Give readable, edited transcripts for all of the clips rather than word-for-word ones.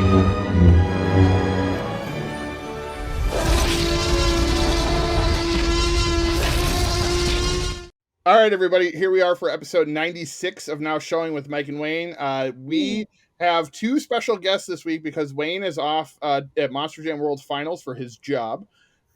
All right, everybody, here we are for episode 96 of Now Showing with Mike and Wayne. We have two special guests this week because Wayne is off at Monster Jam World Finals for his job.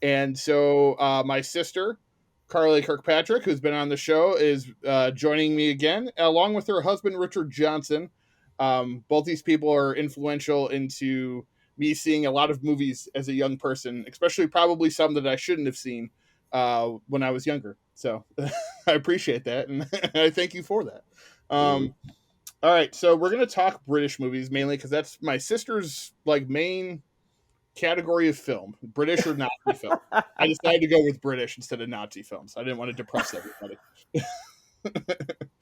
And so my sister, Carly Kirkpatrick, who's been on the show, is joining me again, along with her husband, Richard Johnson. Both these people are influential into me seeing a lot of movies as a young person, especially probably some that I shouldn't have seen when I was younger. So I appreciate that, and I thank you for that. All right, so we're going to talk British movies mainly because that's my sister's main category of film, British or Nazi film. I decided to go with British instead of Nazi films. I didn't want to depress everybody.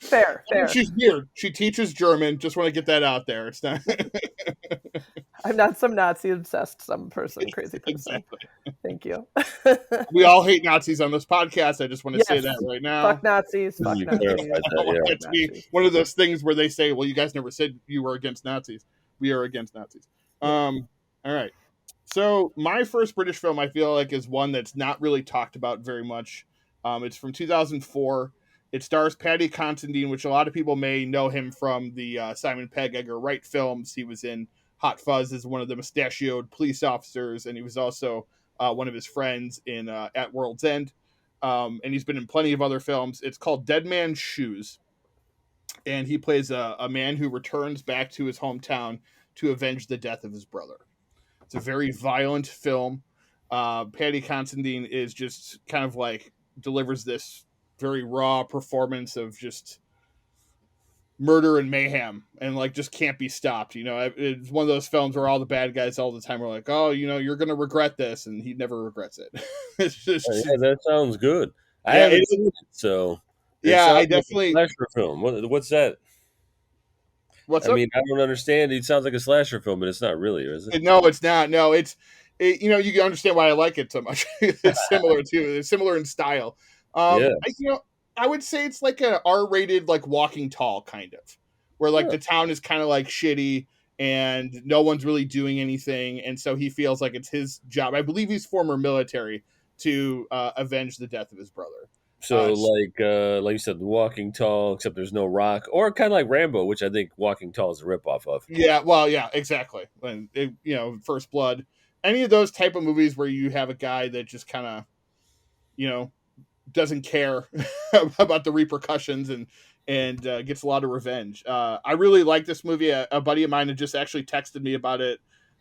Fair. She's weird. She teaches German. Just want to get that out there. It's not. I'm not some Nazi obsessed, crazy person. Exactly. Thank you. We all hate Nazis on this podcast. I just want to say that right now. Fuck Nazis. Fuck Nazis. That's me. One of those things where they say, "Well, you guys never said you were against Nazis. We are against Nazis." All right. So my first British film, I feel like, is one that's not really talked about very much. It's from 2004. It stars Paddy Considine, which a lot of people may know him from the Simon Pegg, Edgar Wright films. He was in Hot Fuzz as one of the mustachioed police officers, and he was also one of his friends in At World's End. And he's been in plenty of other films. It's called Dead Man's Shoes. And he plays a man who returns back to his hometown to avenge the death of his brother. It's a very violent film. Paddy Considine is just kind of delivers this very raw performance of just murder and mayhem, and just can't be stopped. It's one of those films where all the bad guys all the time are like, "Oh, you're gonna regret this," and he never regrets it. It's just that sounds good. I haven't seen it, so I definitely slasher film. What's that? I mean, I don't understand. It sounds like a slasher film, but it's not really, is it? No, it's not. No, you can understand why I like it so much. It's similar in style. I would say it's like an R-rated, Walking Tall kind of, where the town is kind of shitty and no one's really doing anything, and so he feels like it's his job. I believe he's former military to avenge the death of his brother. So like you said, Walking Tall, except there's no rock, or kind of like Rambo, which I think Walking Tall is a ripoff of. Yeah, well, yeah, exactly. When First Blood, any of those type of movies where you have a guy that just kind of, doesn't care about the repercussions and gets a lot of revenge. I really like this movie. A buddy of mine had just actually texted me about it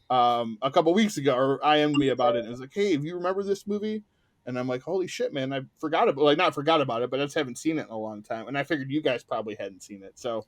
a couple weeks ago, or IM'd me about it, and was like, "Hey, do you remember this movie?" And I'm like, "Holy shit, man! I forgot about not forgot about it, but I just haven't seen it in a long time." And I figured you guys probably hadn't seen it, so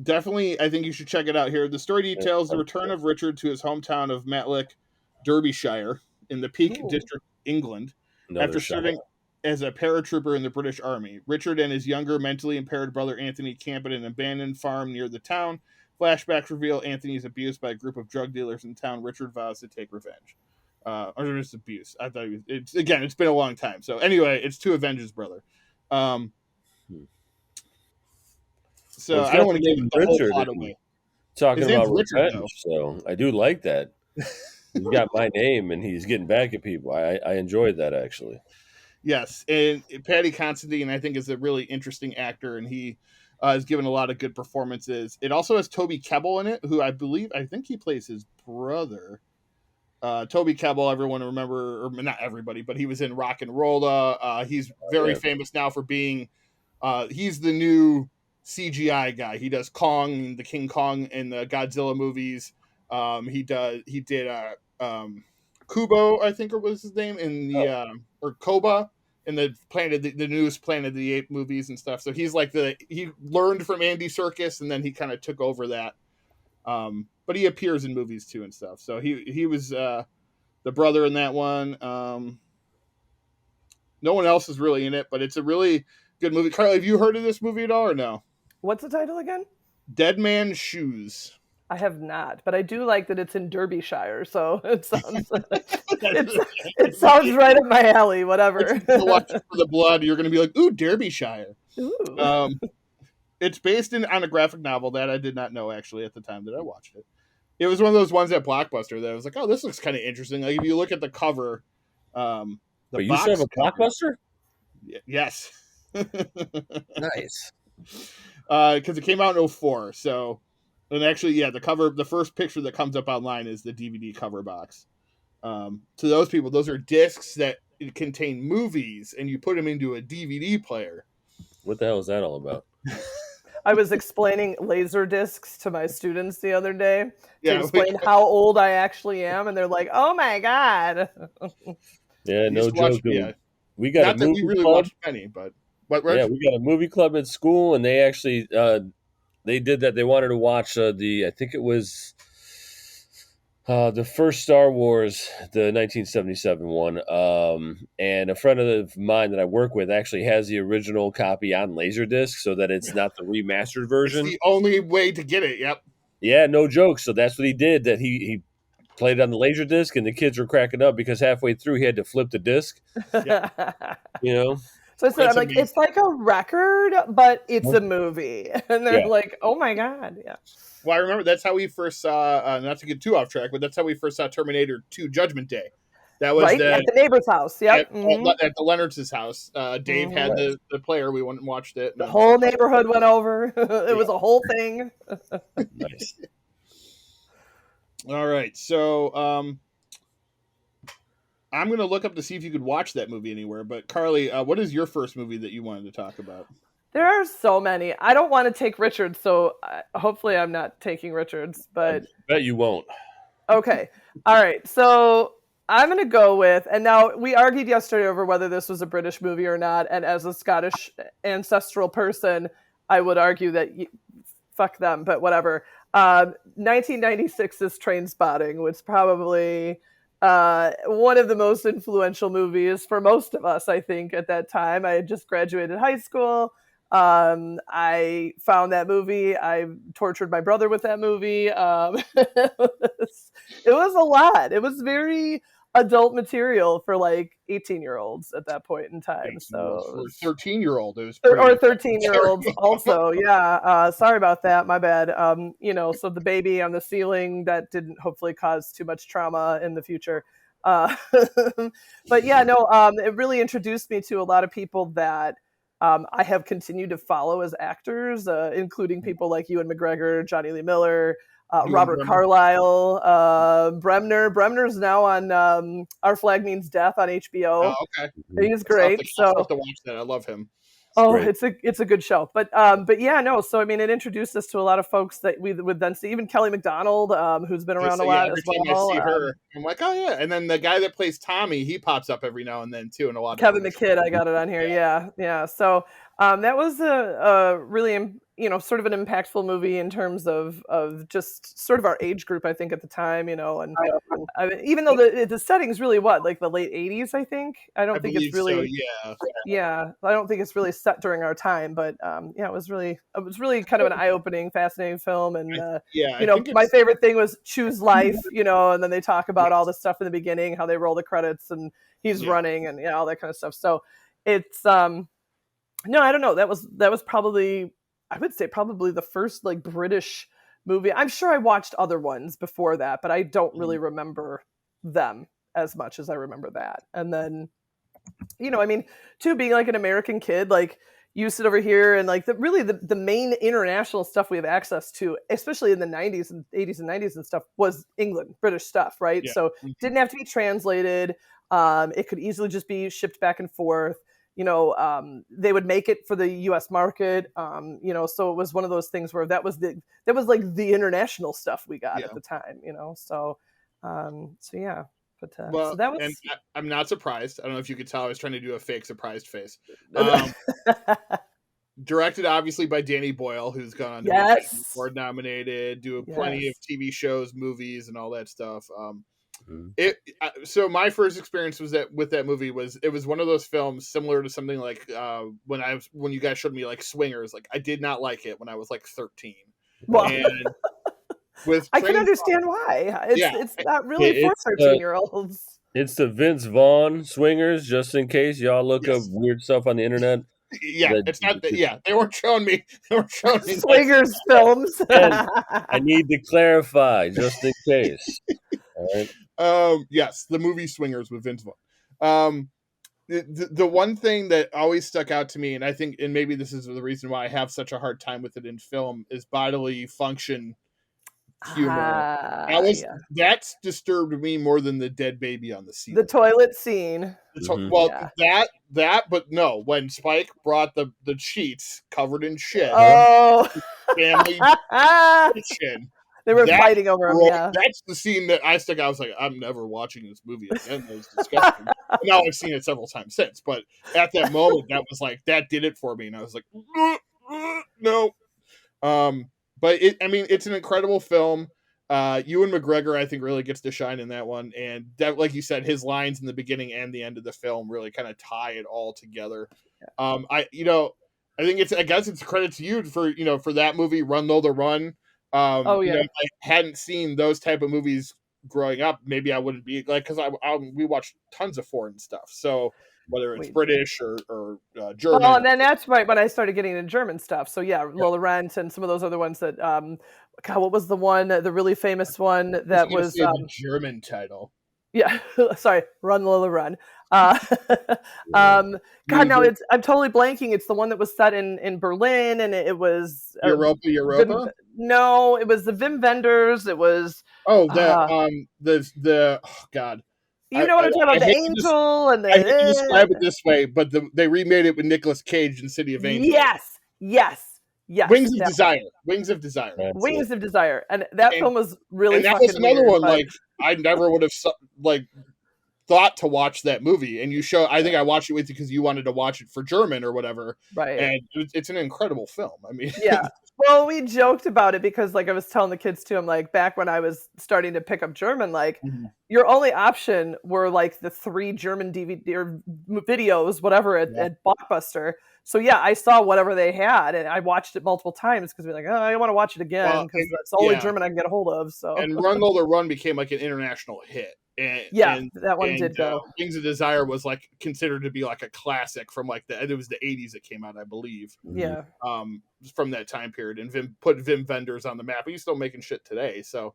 definitely, I think you should check it out here. The story details the return of Richard to his hometown of Matlick, Derbyshire, in the Peak District, England. After serving as a paratrooper in the British Army, Richard and his younger, mentally impaired brother Anthony camp at an abandoned farm near the town. Flashbacks reveal Anthony is abused by a group of drug dealers in town. Richard vows to take revenge. Or just abuse. I thought it's been a long time. So anyway, it's to avenge his brother. So I don't want to give the whole plot away. Talking about revenge, so I do like that. He's got my name, and he's getting back at people. I enjoyed that, actually. Yes, and Paddy Considine, I think, is a really interesting actor, and he has given a lot of good performances. It also has Toby Kebbell in it, who I think he plays his brother. Toby Kebbell, everyone remember, or not everybody, but he was in Rock and Rolla. He's very famous now for being, he's the new CGI guy. He does Kong, the King Kong in the Godzilla movies. He did Kubo, I think it was his name, in the or Koba in the newest Planet of the Apes movies and stuff. So he's he learned from Andy Serkis, and then he kind of took over that. But he appears in movies too and stuff. So he was the brother in that one. No one else is really in it, but it's a really good movie. Carly, have you heard of this movie at all or no? What's the title again? Dead Man's Shoes. I have not, but I do like that it's in Derbyshire, so it sounds it sounds right up my alley. Whatever. Watch For the Blood, you're going to be like, "Ooh, Derbyshire." Ooh. It's based on a graphic novel that I did not know actually at the time that I watched it. It was one of those ones at Blockbuster that I was like, oh, this looks kind of interesting. Like if you look at the cover, the But you box still have a cover, Blockbuster? yes, Nice. because it came out in 04. So, and actually, yeah, the first picture that comes up online is the DVD cover box. To those people, those are discs that contain movies, and you put them into a DVD player. What the hell is that all about? I was explaining laser discs to my students the other day to Yeah, explain how old I actually am, and they're like, "Oh my god!" Yeah, no joke. Yeah, We got not a that movie we really club. watched many, but Reg? Yeah, we got a movie club at school, and they actually they did that. They wanted to watch I think it was the first Star Wars, the 1977 one. And a friend of mine that I work with actually has the original copy on Laserdisc, so that it's not the remastered It's version. the only way to get it. Yep. Yeah, no joke. So that's what he did. That he played it on the Laserdisc, and the kids were cracking up because halfway through he had to flip the disc. You know. So I said, That's I'm like, amazing. it's like a record, but it's a movie. And they're like, oh my God. Yeah. Well, I remember that's how we first saw, not to get too off track, but that's how we first saw Terminator 2 Judgment Day. That was right? At the neighbor's house. Yep. At the Leonard's house. Dave had the player. We went and watched it. The whole neighborhood went over. It was a whole thing. Nice. All right. So, I'm going to look up to see if you could watch that movie anywhere. But Carly, what is your first movie that you wanted to talk about? There are so many. I don't want to take Richards, so hopefully I'm not taking Richards. But I bet you won't. Okay. All right. So I'm going to go with, and now we argued yesterday over whether this was a British movie or not. And as a Scottish ancestral person, I would argue that fuck them, but whatever. 1996's Trainspotting was probably one of the most influential movies for most of us, I think, at that time. I had just graduated high school. I found that movie. I tortured my brother with that movie. It was a lot. It was very adult material for like 18-year-olds at that point in time. So for 13-year-old, it was or 13-year-olds also. Yeah. Sorry about that. My bad. So the baby on the ceiling, that didn't hopefully cause too much trauma in the future. But yeah, no, it really introduced me to a lot of people that I have continued to follow as actors, including people like Ewan McGregor, Johnny Lee Miller, Robert Carlyle, Bremner. Bremner's now on Our Flag Means Death on HBO. Oh, okay. He's great. I'll have to watch that. I love him. It's a good show. But yeah, no. So I mean, it introduced us to a lot of folks that we would then see. Even Kelly MacDonald, who's been around a lot as well. Every time I see her, I'm like, oh yeah. And then the guy that plays Tommy, he pops up every now and then too, in a lot of Kevin McKidd. I got it on here. Yeah. So that was a really sort of an impactful movie in terms of just sort of our age group, I think, at the time, and even though the setting's really like the late 80s, I think. I don't think it's really, I don't think it's really set during our time, but it was really kind of an eye-opening, fascinating film. And, my favorite thing was Choose Life, and then they talk about all the stuff in the beginning, how they roll the credits and he's running and all that kind of stuff. So it's, no, I don't know. That was probably, I would say probably the first like British movie. I'm sure I watched other ones before that, but I don't really remember them as much as I remember that. And then, too, being like an American kid, like you sit over here and like the main international stuff we have access to, especially in the 90s and 80s and 90s and stuff, was England, British stuff, right? Yeah. So it didn't have to be translated. It could easily just be shipped back and forth. They would make it for the U.S. market, so it was one of those things where that was like the international stuff we got at the time, so yeah. But so that was. And I'm not surprised. I don't know if you could tell I was trying to do a fake surprised face. Directed obviously by Danny Boyle, who's gone on to be award nominated, do plenty of TV shows, movies, and all that stuff. So my first experience with that movie was one of those films similar to something like when you guys showed me like Swingers. Like I did not like it when I was like 13. Well, and I can understand why. It's not really for 13-year-olds. It's the Vince Vaughn Swingers, just in case y'all look up weird stuff on the internet. Yeah, it's not that. Yeah, they weren't showing me. They weren't showing me Swingers films. And I need to clarify just in case. All right. Yes, the movie Swingers with Vince Vaughn. The one thing that always stuck out to me, and I think, and maybe this is the reason why I have such a hard time with it in film, is bodily function humor. That's disturbed me more than the dead baby on the ceiling. The toilet scene. Well, but no, when Spike brought the sheets covered in shit, family kitchen. They were fighting over him. Yeah, that's the scene that I stuck out. I was like, I'm never watching this movie again. That was disgusting. Now I've seen it several times since, but at that moment, that was like, that did it for me, and I was like, no. But it's an incredible film. Ewan McGregor, I think, really gets to shine in that one, and that, like you said, his lines in the beginning and the end of the film really kind of tie it all together. I think I guess it's credit to you for that movie, Run Lola Run. If I hadn't seen those type of movies growing up, maybe I wouldn't be like, because we watched tons of foreign stuff. So whether it's British or German. Well, and then that's right when I started getting into German stuff. So Lola Rent and some of those other ones that, God, what was the one, the really famous one that was the German title? Yeah, sorry, Run Lola Run. God, now I'm totally blanking. It's the one that was set in Berlin, and it was Europa. No, it was the Wim Wenders. It was God. You know what I'm talking about? The angel and the. I hate to describe it this way, but they remade it with Nicolas Cage in City of Angels. Yes. Wings of Desire. Wings of Desire, and that film was really. And that was another one. Like, I never would have thought to watch that movie, and I think I watched it with you because you wanted to watch it for German or whatever, right? And it's an incredible film. I mean, Well, we joked about it because, like, I was telling the kids too. I'm like, back when I was starting to pick up German, like, your only option were like the 3 German DVD or videos, whatever, at Blockbuster. So I saw whatever they had, and I watched it multiple times because we're like, I want to watch it again because that's the only German I can get a hold of. So, and Run Lola Run became like an international hit. And that one did go. Wings of Desire was like considered to be like a classic from like it was the 80s it came out, I believe. Yeah. From that time period, and put Wim Wenders on the map. He's still making shit today. So,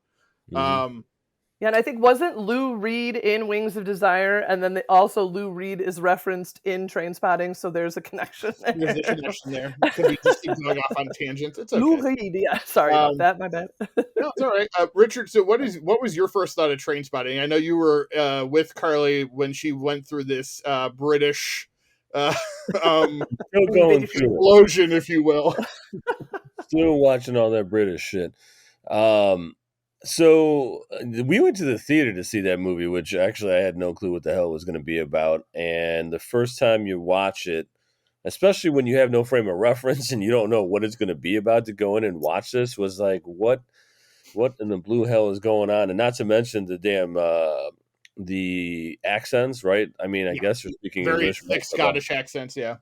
and I think wasn't Lou Reed in Wings of Desire, and then also Lou Reed is referenced in Trainspotting, so there's a connection there. There's a connection there. Could we just keep going off on tangents? It's okay. Lou Reed, sorry about that. My bad. No, it's all right. Richard, so what was your first thought of Trainspotting? I know you were with Carly when she went through this British explosion, if you will. Still watching all that British shit. So we went to the theater to see that movie, which actually I had no clue what the hell it was going to be about. And the first time you watch it, especially when you have no frame of reference and you don't know what it's going to be about, to go in and watch this was like, what in the blue hell is going on? And not to mention the damn the accents, right? I mean, I guess you're speaking very English, thick Scottish accents, yeah.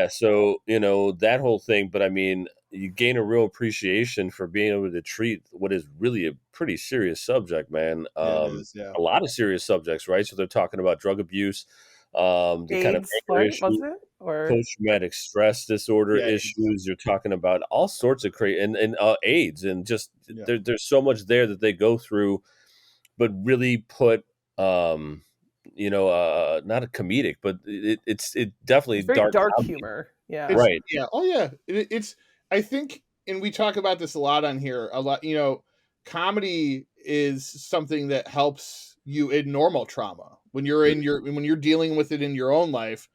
So that whole thing, but I mean, you gain a real appreciation for being able to treat what is really a pretty serious subject, man. A lot of serious subjects, right? So they're talking about drug abuse, the AIDS, kind of anger issues, post-traumatic stress disorder issues. You're talking about all sorts of crazy and AIDS, and just there's so much there that they go through, but really put not a comedic, but it's definitely very dark humor. Yeah, right. Yeah. Oh yeah. It's I think, and we talk about this a lot on here. A lot, comedy is something that helps you in normal trauma when you're when you're dealing with it in your own life.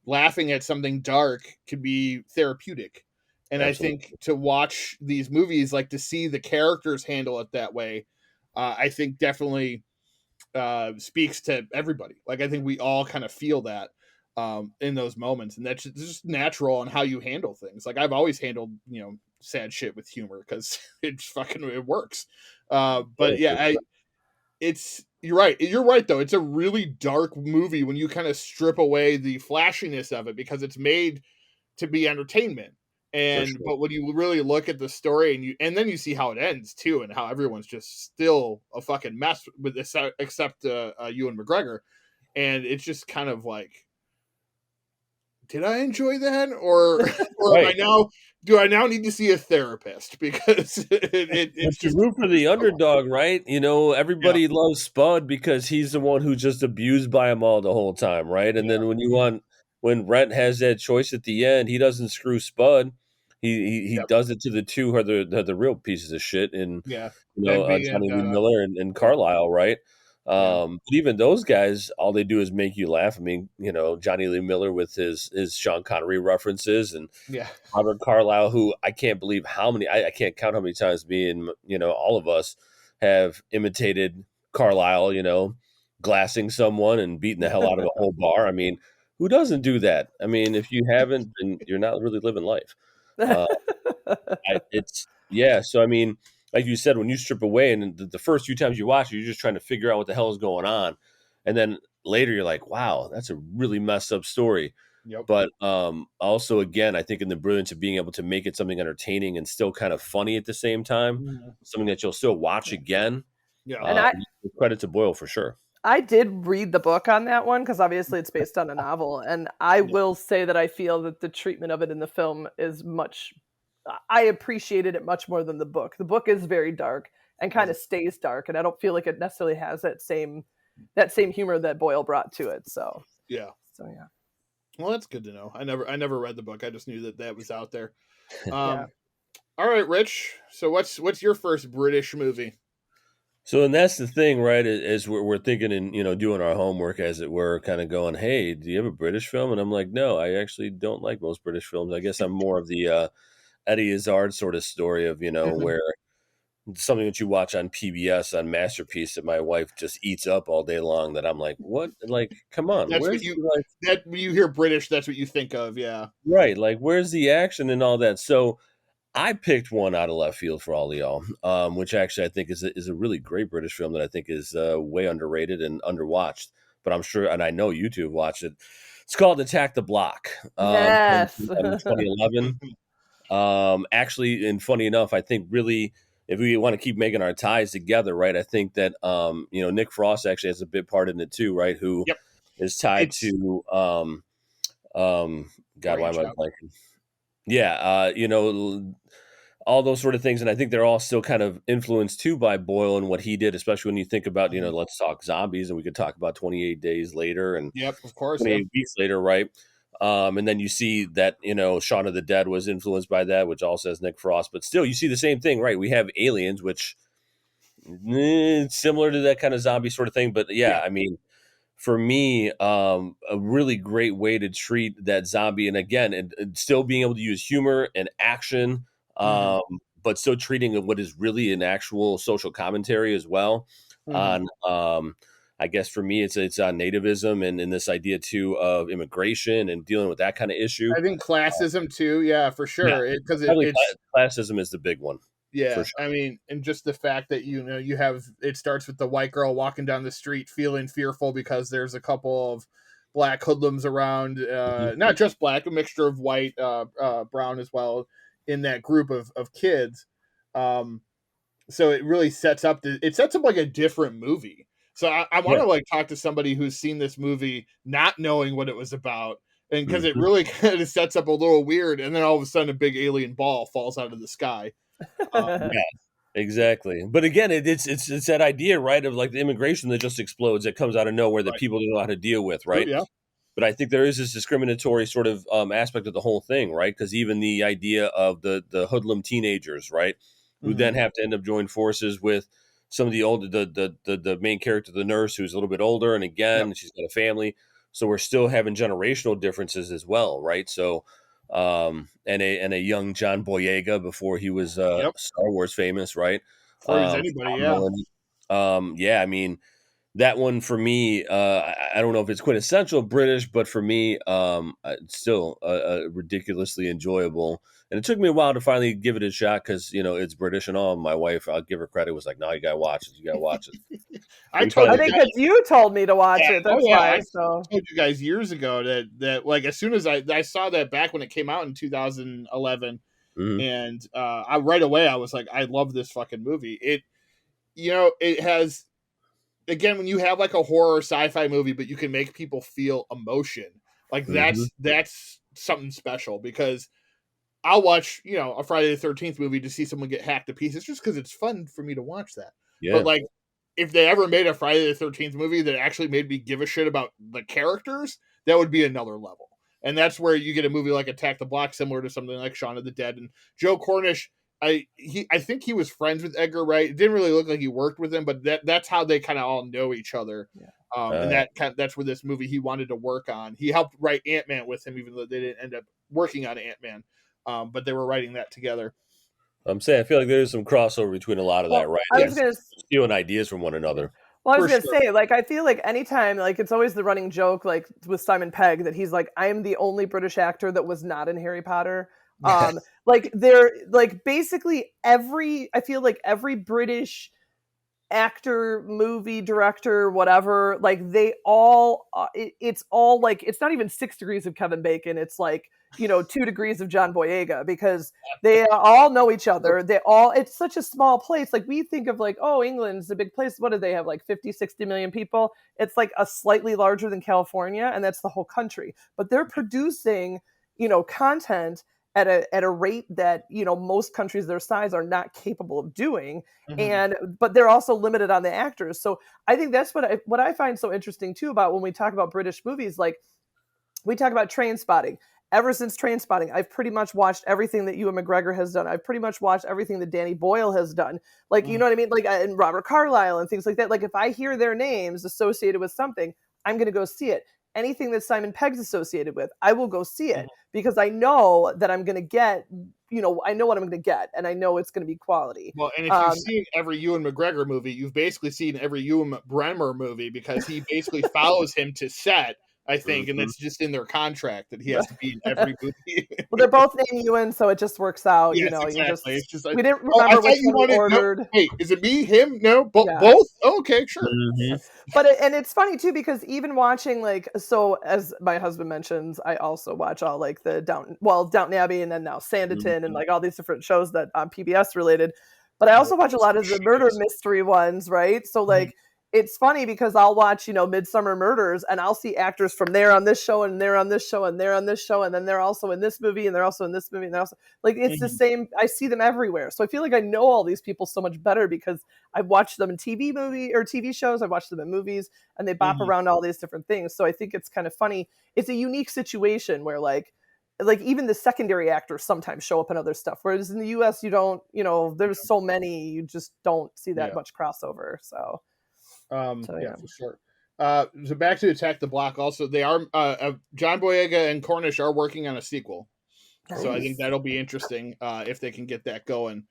Laughing at something dark can be therapeutic, and absolutely. I think to watch these movies, like to see the characters handle it that way, I think definitely speaks to everybody. Like I think we all kind of feel that in those moments, and that's just natural on how you handle things. Like I've always handled sad shit with humor because it works. But you're right though. It's a really dark movie when you kind of strip away the flashiness of it because it's made to be entertainment. And but when you really look at the story and then you see how it ends too, and how everyone's just still a fucking mess with this except Ewan McGregor, and it's just kind of like, did I enjoy that, or Right. do I now need to see a therapist because But it's you just root for the so long. underdog, right? Yeah, Everybody loves Spud because he's the one who's just abused by them all the whole time, right? And yeah, then when Rent has that choice at the end, he doesn't screw Spud. He yep, does it to the two who are the real pieces of shit, and yeah. Denby and Johnny Lee Miller and yep, Carlisle, right? yeah, But even those guys, all they do is make you laugh. I mean, Johnny Lee Miller with his Sean Connery references, and yeah, Robert Carlyle, who I can't believe how many, I can't count how many times me and, all of us have imitated Carlyle, glassing someone and beating the hell out of a whole bar. I mean, who doesn't do that? I mean, if you haven't, then you're not really living life. Uh, yeah. So, I mean, like you said, when you strip away and the first few times you watch it, you're just trying to figure out what the hell is going on. And then later you're like, wow, that's a really messed up story. yep, But also, again, I think in the brilliance of being able to make it something entertaining and still kind of funny at the same time, mhm, something that you'll still watch again. yeah, And Uh, Credit to Boyle for sure. I did read the book on that one because obviously it's based on a novel, and I yeah, will say that I feel that the treatment of it in the film is much. I appreciated it much more than the book. The book is very dark and kind mhm, of stays dark, and I don't feel like it necessarily has that same humor that Boyle brought to it. yeah. So yeah, Well, that's good to know. I never read the book. I just knew that was out there. yeah. Um, all right, Rich. So what's your first British movie? So, and that's the thing, right? Is we're thinking and doing our homework, as it were, kind of going, "Hey, do you have a British film?" And I'm like, "No, I actually don't like most British films. I guess I'm more of the Eddie Izzard sort of story of where something that you watch on PBS on Masterpiece that my wife just eats up all day long. That I'm like, what? Like, come on, That's what where's you the, like, that when you hear British, that's what you think of. Yeah. right? Like, where's the action and all that? So I picked one out of left field for all of y'all, which actually I think is a really great British film that I think is way underrated and underwatched. But I'm sure, and I know you two have watched it. It's called Attack the Block. Yes. Came out in 2011. Actually, and funny enough, I think really, if we want to keep making our ties together, right? I think that Nick Frost actually has a big part in it too, right? Who Yep. is tied It's to God, why am I Brainchild. blanking? Yeah, all those sort of things, and I think they're all still kind of influenced too by Boyle and what he did, especially when you think about Mhm. let's talk zombies, and we could talk about 28 Days Later and Yep. Of course. Yeah. 28 Weeks Later, right? And then you see that Shaun of the Dead was influenced by that, which also has Nick Frost, but still you see the same thing, right? We have Aliens, which similar to that kind of zombie sort of thing, but Yeah. yeah, I mean, for me, a really great way to treat that zombie, and again, and still being able to use humor and action, Hmm. um, but still treating what is really an actual social commentary as well. Hmm. On, I guess for me, it's on nativism and this idea too of immigration and dealing with that kind of issue. I think classism too. Yeah, for Yeah, sure. Because probably it's classism is the big one for yeah. sure. I mean, and just the fact that you have it starts with the white girl walking down the street feeling fearful because there's a couple of black hoodlums around. Mhm. Not just black, a mixture of white, brown as well in that group of kids. Um, so it really sets up like a different movie. So I want to Right. like talk to somebody who's seen this movie not knowing what it was about, and because it Mhm. really kind of sets up a little weird, and then all of a sudden a big alien ball falls out of the sky. Yeah. Exactly, but again, it's that idea, right, of like the immigration that just explodes, that comes out of nowhere that Right. people don't know how to deal with, True. right? Yeah. But I think there is this discriminatory sort of aspect of the whole thing, right? Because even the idea of the hoodlum teenagers, right, who Hmm. then have to end up joining forces with some of the older the main character, the nurse, who's a little bit older, and Yep. again, she's got a family, so we're still having generational differences as well, right? So, and a young John Boyega before he was Yep. Star Wars famous, right? For as anybody. Tom Yeah. Holland. Yeah, I mean that one for me, I don't know if it's quintessential British, but for me, it's still ridiculously enjoyable. And it took me a while to finally give it a shot because it's British and all. My wife, I'll give her credit, was like, "No, you gotta watch it. You gotta watch it." I We told I finally you think did. because you told me to watch Yeah. it. Oh That's yeah. why. I So told you guys years ago that like as soon as I saw that back when it came out in 2011, Mhm. and I right away I was like, I love this fucking movie. It has, again, when you have like a horror sci-fi movie, but you can make people feel emotion, like Mhm. that's something special, because I'll watch, a Friday the 13th movie to see someone get hacked to pieces just because it's fun for me to watch that. But Yeah. like, if they ever made a Friday the 13th movie that actually made me give a shit about the characters, that would be another level. And that's where you get a movie like Attack the Block, similar to something like Shaun of the Dead. And Joe Cornish, I think he was friends with Edgar Wright. It didn't really look like he worked with him, but that's how they kind of all know each other. Yeah. And that's where this movie he wanted to work on. He helped write Ant-Man with him, even though they didn't end up working on Ant-Man. But they were writing that together. I'm saying I feel like there's some crossover between a lot of that, right? I was gonna stealing ideas from one another. Well, I was going to say, like, I feel like anytime, like, it's always the running joke, like, with Simon Pegg, that he's like, I am the only British actor that was not in Harry Potter. Like, they're, like, basically I feel like every British actor, movie director, whatever, like, they all, it's all, like, it's not even 6 degrees of Kevin Bacon, it's like, 2 degrees of John Boyega, because they all know each other. It's such a small place. Like, we think of like, oh, England's a big place. What do they have? Like 50, 60 million people. It's like a slightly larger than California, and that's the whole country. But they're producing, content at a rate that, most countries their size are not capable of doing. But they're also limited on the actors. So I think that's what I find so interesting too about when we talk about British movies. Like, we talk about Trainspotting. Ever since Trainspotting, I've pretty much watched everything that Ewan McGregor has done. I've pretty much watched everything that Danny Boyle has done. Like, you know what I mean? Like, and Robert Carlyle and things like that. Like, if I hear their names associated with something, I'm going to go see it. Anything that Simon Pegg's associated with, I will go see it, because I know that I'm going to get, I know what I'm going to get, and I know it's going to be quality. Well, and if you've seen every Ewan McGregor movie, you've basically seen every Ewan Bremer movie, because he basically follows him to set, I think, and it's just in their contract that he has to be in every movie. Well, they're both named Ewan, so it just works out. Yes, exactly. It's just like, we didn't remember which one we ordered. No, wait, is it me, him? No, both? Oh, okay, sure. But and it's funny too, because even watching, like, so as my husband mentions, I also watch all like the Downton Abbey, and then now Sanditon, and like all these different shows that PBS related. But I also watch a lot of the murder mystery ones, right? So like, it's funny because I'll watch, Midsummer Murders, and I'll see actors from there on this show, and they're on this show, and they're on this show, and then they're also in this movie, and they're also in this movie, and they're also like, it's the same. I see them everywhere. So I feel like I know all these people so much better because I've watched them in TV shows. I've watched them in movies, and they bop around all these different things. So I think it's kind of funny. It's a unique situation where like even the secondary actors sometimes show up in other stuff. Whereas in the US, you don't, there's so many, you just don't see that much crossover. So. For sure. So back to Attack the Block. Also, they are John Boyega and Cornish are working on a sequel, so I think that'll be interesting if they can get that going.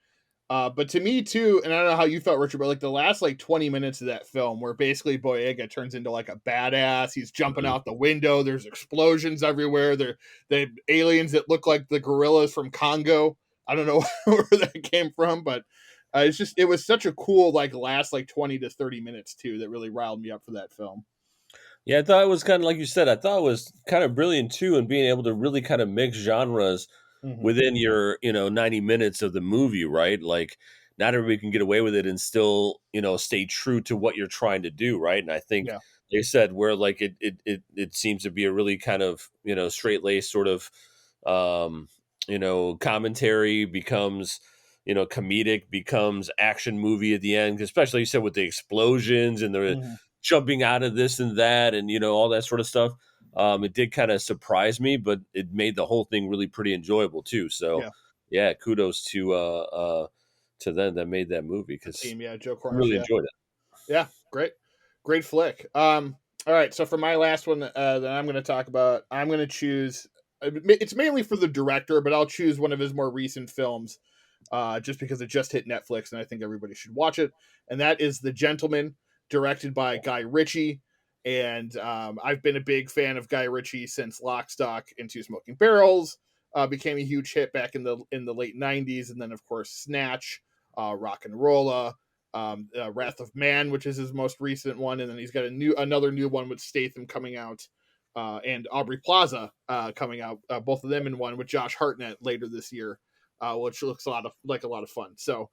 But to me too, and I don't know how you felt, Richard, but like the last 20 minutes of that film, where basically Boyega turns into like a badass. He's jumping out the window. There's explosions everywhere. The aliens that look like the gorillas from Congo. I don't know where that came from, but. It was such a cool last 20 to 30 minutes too that really riled me up for that film. Yeah, I thought it was kind of like you said. I thought it was kind of brilliant too, in being able to really kind of mix genres within your 90 minutes of the movie, right? Like, not everybody can get away with it and still stay true to what you're trying to do, right? And I think they said where like it seems to be a really kind of straight laced sort of commentary becomes. Comedic becomes action movie at the end, especially you said with the explosions and the jumping out of this and that and all that sort of stuff. It did kind of surprise me, but it made the whole thing really pretty enjoyable too. So yeah, kudos to them that made that movie, because Joe Cornish really enjoyed it. Yeah, great flick. All right, so for my last one that I'm going to talk about, I'm going to choose. It's mainly for the director, but I'll choose one of his more recent films. Just because it just hit Netflix and I think everybody should watch it. And that is The Gentleman, directed by Guy Ritchie. And I've been a big fan of Guy Ritchie since Lock, Stock, and Two Smoking Barrels became a huge hit back in the late 90s. And then, of course, Snatch, Rock and Rolla, Wrath of Man, which is his most recent one. And then he's got another new one with Statham coming out, and Aubrey Plaza coming out, both of them in one with Josh Hartnett later this year. Which looks a lot of fun. So,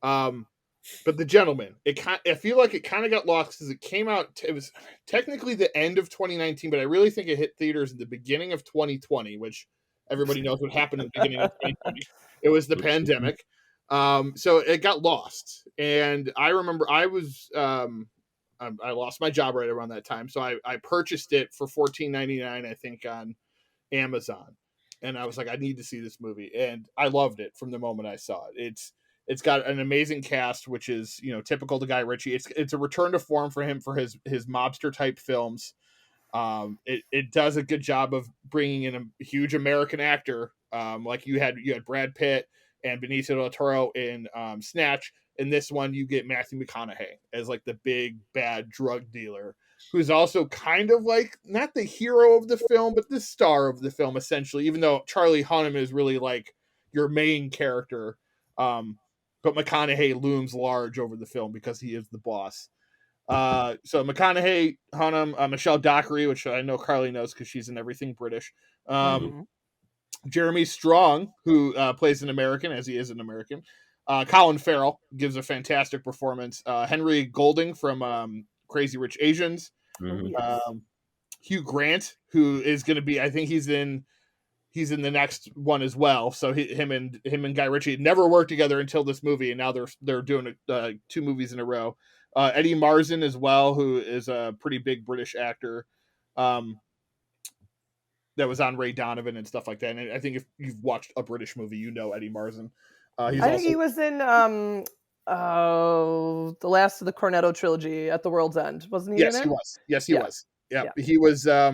but The Gentleman, I feel like it kind of got lost because it came out. It was technically the end of 2019, but I really think it hit theaters in the beginning of 2020, which Everybody knows what happened in the beginning of 2020. It was the pandemic. So it got lost. And I remember I lost my job right around that time. So I purchased it for $14.99, I think, on Amazon. And I was like, I need to see this movie. And I loved it from the moment I saw it. It's got an amazing cast, which is, typical to Guy Ritchie. It's a return to form for him for his mobster type films. It does a good job of bringing in a huge American actor. Like you had Brad Pitt and Benicio del Toro in Snatch. In this one, you get Matthew McConaughey as like the big bad drug dealer, who's also kind of like not the hero of the film, but the star of the film, essentially, even though Charlie Hunnam is really like your main character. But McConaughey looms large over the film because he is the boss. So McConaughey, Hunnam, Michelle Dockery, which I know Carly knows because she's in everything British. Jeremy Strong, who plays an American, as he is an American. Colin Farrell gives a fantastic performance. Henry Golding from Crazy Rich Asians. Hugh Grant, who is going to be, I think he's in the next one as well. So him and Guy Ritchie never worked together until this movie, and now they're doing 2 movies in a row. Eddie Marsan as well, who is a pretty big British actor. That was on Ray Donovan and stuff like that. And I think if you've watched a British movie, you know Eddie Marsan. I think he was in the last of the Cornetto trilogy, At the World's End, wasn't he? Yes, in he it? was. Yes, he was. Yeah, he was. I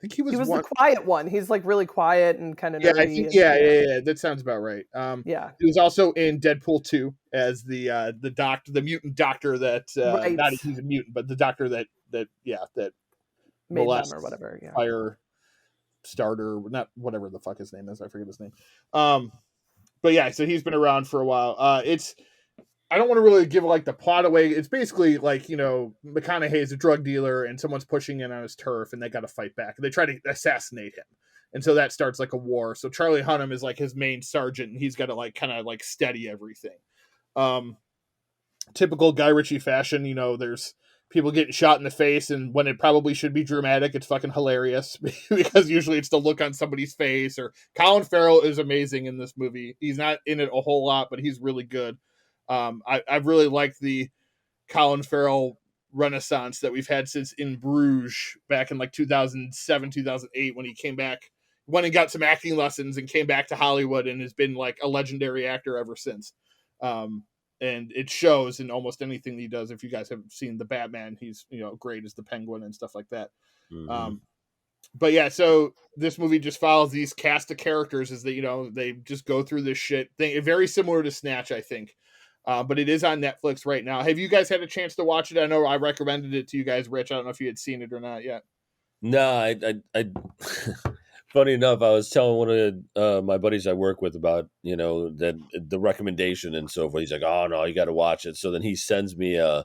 think he was. He was the quiet one. He's like really quiet and kind of yeah. nerdy. I think yeah. That sounds about right. Yeah. He was also in Deadpool 2 as the mutant doctor that right. Not he's a mutant, but the doctor that made them or whatever. Yeah. Fire starter, not whatever the fuck his name is. I forget his name. But yeah, so he's been around for a while. I don't want to really give like the plot away. It's basically like, McConaughey is a drug dealer and someone's pushing in on his turf and they got to fight back. They try to assassinate him. And so that starts like a war. So Charlie Hunnam is like his main sergeant and he's got to like kind of like steady everything. Typical Guy Ritchie fashion, there's people getting shot in the face, and when it probably should be dramatic, it's fucking hilarious because usually it's the look on somebody's face. Or Colin Farrell is amazing in this movie. He's not in it a whole lot, but he's really good. I really liked the Colin Farrell renaissance that we've had since In Bruges back in like 2007, 2008, when he came back, went and got some acting lessons and came back to Hollywood and has been like a legendary actor ever since. And it shows in almost anything he does. If you guys have seen the Batman, he's, great as the Penguin and stuff like that. But yeah, so this movie just follows these cast of characters as they, they just go through this shit thing. Very similar to Snatch, I think. But it is on Netflix right now. Have you guys had a chance to watch it? I know I recommended it to you guys, Rich. I don't know if you had seen it or not yet. No, I funny enough, I was telling one of my buddies I work with about, that the recommendation and so forth. He's like, oh no, you got to watch it. So then he sends me a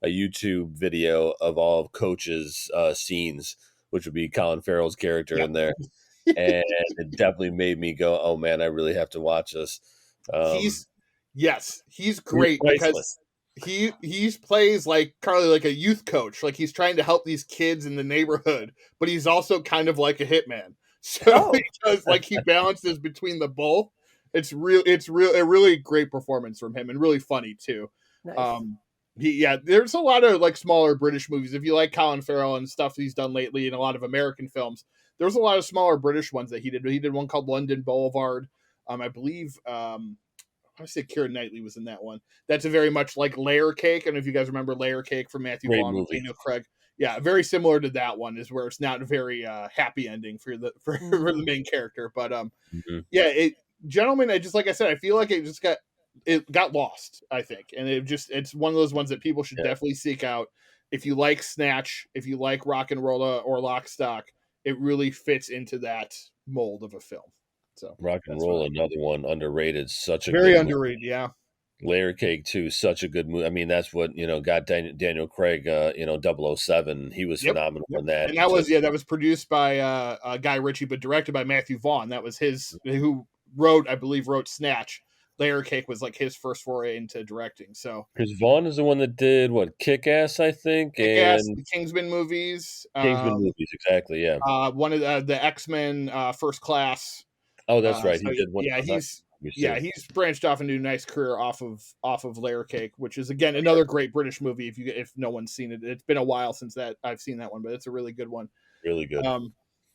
YouTube video of all of Coach's scenes, which would be Colin Farrell's character in there. And it definitely made me go, oh man, I really have to watch this. He's great because he plays like Carly, like a youth coach. Like he's trying to help these kids in the neighborhood, but he's also kind of like a hitman. So he does like he balances between the both. It's a really great performance from him and really funny too. Nice. There's a lot of like smaller British movies. If you like Colin Farrell and stuff he's done lately in a lot of American films, there's a lot of smaller British ones that he did. He did one called London Boulevard. I believe I say Keira Knightley was in that one. That's a very much like Layer Cake. I don't know if you guys remember Layer Cake from Matthew Vaughn and Daniel Craig. Yeah, very similar to that one, is where it's not a very happy ending for the main character. But Gentlemen, like I said, I feel like it got lost, I think. And it's one of those ones that people should definitely seek out. If you like Snatch, if you like Rock and Roll or Lock, Stock, it really fits into that mold of a film. So Rock and Roll, another one underrated. Such a very underrated, yeah. Layer Cake too, such a good movie. I mean, that's what got Daniel Craig. 007. He was phenomenal in that. And that was produced by Guy Ritchie, but directed by Matthew Vaughn. That was his who wrote Snatch. Layer Cake was like his first foray into directing. So Because Vaughn is the one that did what, Kick Ass, I think, Kick-Ass, and the Kingsman movies, Kingsman movies, exactly. Yeah. one of the X-Men, First Class. Oh, that's right. So He did one yeah, of the movies too. he's branched off into a nice career off of Layer Cake, which is again another great British movie. If no one's seen it, it's been a while since that I've seen that one, but it's a really good one. Really good.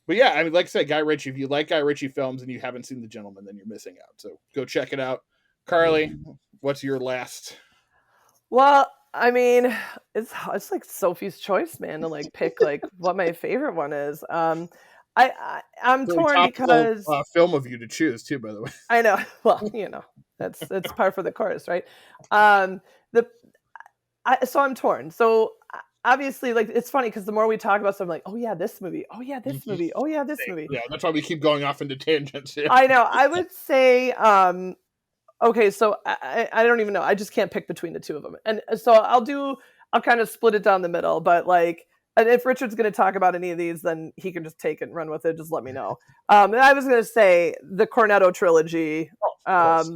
But yeah, I mean, like I said, Guy Ritchie. If you like Guy Ritchie films and you haven't seen The Gentleman, then you're missing out. So go check it out. Carly, what's your last? Well, I mean, it's like Sophie's choice, man, to like pick like what my favorite one is. I'm Really torn topical, because film of you to choose too, by the way. I know. Well, that's par for the course, right? So I'm torn. So obviously, like it's funny because the more we talk about something, like, oh yeah, this movie, oh yeah, this movie, oh yeah, this movie. Yeah, that's why we keep going off into tangents. Yeah. I know. I would say, okay, so I don't even know. I just can't pick between the two of them, and so I'll kind of split it down the middle. But like, and if Richard's going to talk about any of these, then he can just take it and run with it. Just let me know. And I was going to say the Cornetto trilogy, but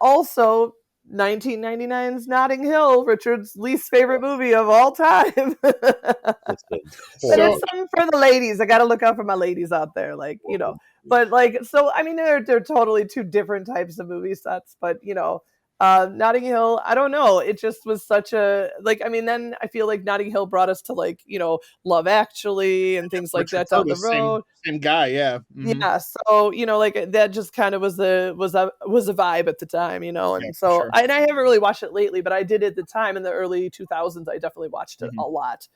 also 1999's Notting Hill, Richard's least favorite movie of all time. But it's something for the ladies. I got to look out for my ladies out there, But like, so I mean, they're totally two different types of movie sets. But Notting Hill, I don't know. It just was such a then I feel like Notting Hill brought us to Love Actually and things like that down the road. Same guy, yeah. Mm-hmm. Yeah, so that just kind of was a vibe at the time, and yeah, so sure. I haven't really watched it lately, but I did at the time in the early 2000s. I definitely watched it a lot.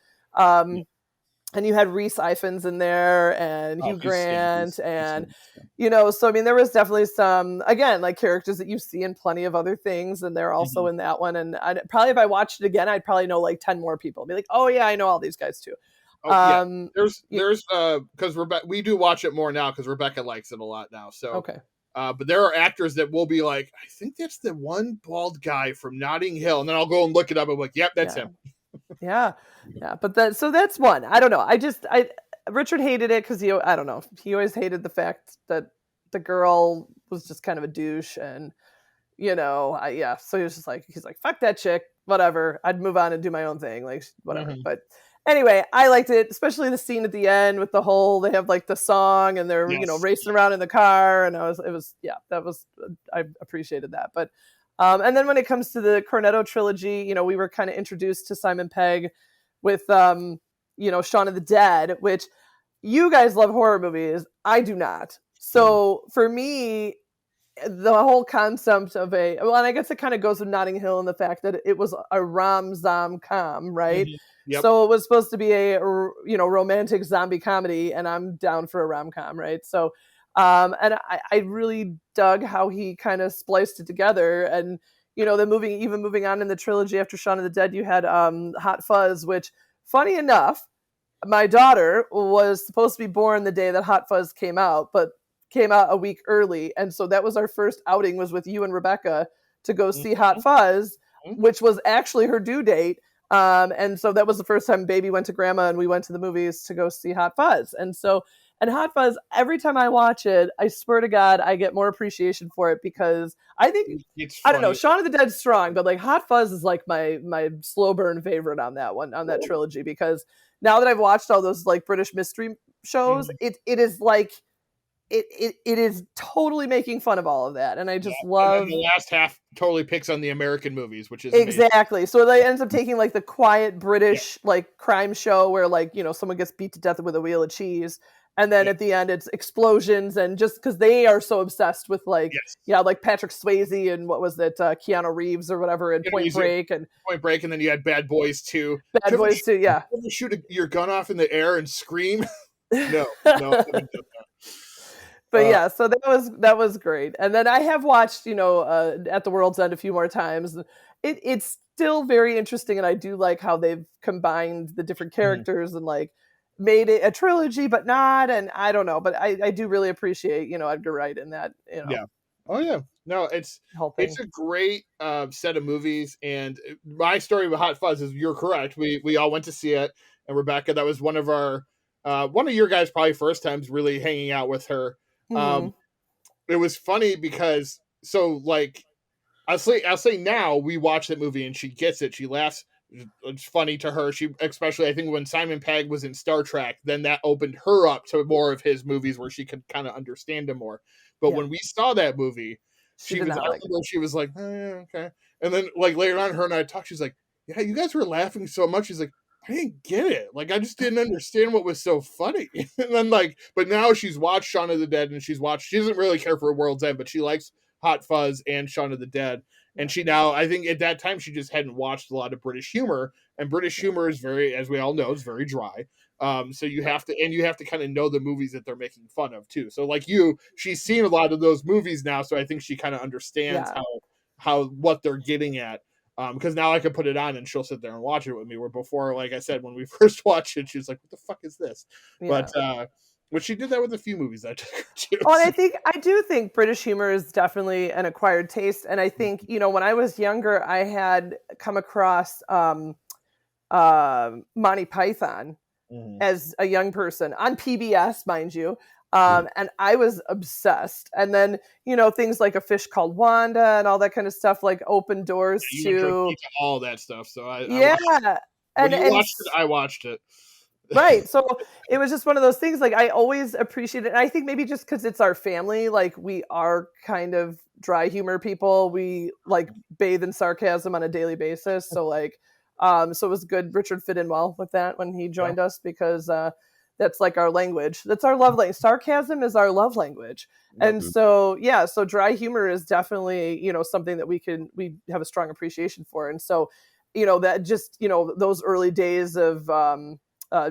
And you had Rhys Ifans in there and Hugh Grant and so I mean there was definitely some, again, like characters that you see in plenty of other things, and they're also in that one. And I'd probably, if I watched it again, I'd probably know like 10 more people. I'd be like, oh yeah, I know all these guys too. There's because we do watch it more now because Rebecca likes it a lot now. So okay. But there are actors that will be like, I think that's the one bald guy from Notting Hill, and then I'll go and look it up and be like, yep, that's him. Yeah. But that's one. I don't know. Richard hated it because he always hated the fact that the girl was just kind of a douche, and so he was just like, he's like, fuck that chick, whatever. I'd move on and do my own thing, like whatever. Mm-hmm. But anyway, I liked it, especially the scene at the end with they have like the song and they're racing around in the car, and I appreciated that. But and then when it comes to the Cornetto trilogy, we were kind of introduced to Simon Pegg with Shaun of the Dead, which you guys love horror movies. I do not. So for me, the whole concept of and I guess it kind of goes with Notting Hill and the fact that it was a rom-com, right? Mm-hmm. Yep. So it was supposed to be a romantic zombie comedy, and I'm down for a rom-com, right? So and I really dug how he kind of spliced it together. And then moving on in the trilogy after Shaun of the Dead, you had Hot Fuzz, which, funny enough, my daughter was supposed to be born the day that Hot Fuzz came out, but came out a week early, and so that was our first outing, was with you and Rebecca to go see Hot Fuzz, which was actually her due date. And so that was the first time baby went to grandma, and we went to the movies to go see Hot Fuzz. And Hot Fuzz, every time I watch it, I swear to God, I get more appreciation for it, because I think, I don't know, Shaun of the Dead's strong, but like Hot Fuzz is like my slow burn favorite on that trilogy, because now that I've watched all those like British mystery shows, it is like, it is totally making fun of all of that, and I just love. And the last half totally picks on the American movies, which is exactly amazing. So they ends up taking like the quiet British like crime show where someone gets beat to death with a wheel of cheese, and then at the end it's explosions, and just because they are so obsessed with like Patrick Swayze and what was it, Keanu Reeves or whatever, and Point Break, and then you had Bad Boys 2. Bad Boys 2, yeah. You ever shoot your gun off in the air and scream? No. I haven't done that. But so that was great. And then I have watched, At the World's End a few more times. It's still very interesting, and I do like how they've combined the different characters and like made it a trilogy, but not. And I don't know, but I do really appreciate Edgar Wright in that. Yeah. Oh yeah. No, it's a great set of movies. And my story with Hot Fuzz is, you're correct. We all went to see it, and Rebecca, that was one of your guys' probably first times really hanging out with her. It was funny because so like I'll say now we watch that movie and she gets it. She laughs. It's funny to her. She, especially I think when Simon Pegg was in Star Trek, then that opened her up to more of his movies where she could kind of understand him more. But Yeah. when we saw that movie, She did not like it. she was like, oh, yeah, okay. And then like later on, her and I talked. She's like, yeah, you guys were laughing so much. She's like, I didn't get it. Like I just didn't understand what was so funny. And then like, but now she's watched Shaun of the Dead and she doesn't really care for World's End, but she likes Hot Fuzz and Shaun of the Dead. And she now, I think at that time, she just hadn't watched a lot of British humor, and British humor is very, as we all know, is very dry. So you have to kind of know the movies that they're making fun of too. So like she's seen a lot of those movies now, so I think she kind of understands how what they're getting at. Because now I can put it on and she'll sit there and watch it with me. Where before, like I said, when we first watched it, she was like, "What the fuck is this?" Yeah. But she did that with a few movies I took her to. Oh, and I do think British humor is definitely an acquired taste. And I think, when I was younger, I had come across Monty Python as a young person on PBS, mind you. And I was obsessed. And then, things like A Fish Called Wanda and all that kind of stuff, like opened doors to all that stuff. So I watched it, I watched it. Right. So it was just one of those things, like I always appreciate it. And I think maybe just because it's our family, like we are kind of dry humor people. We like bathe in sarcasm on a daily basis. So like, so it was good. Richard fit in well with that when he joined us because that's like our language. That's our love language. Sarcasm is our love language. And so, so dry humor is definitely, something that we have a strong appreciation for. And so, that just, those early days of,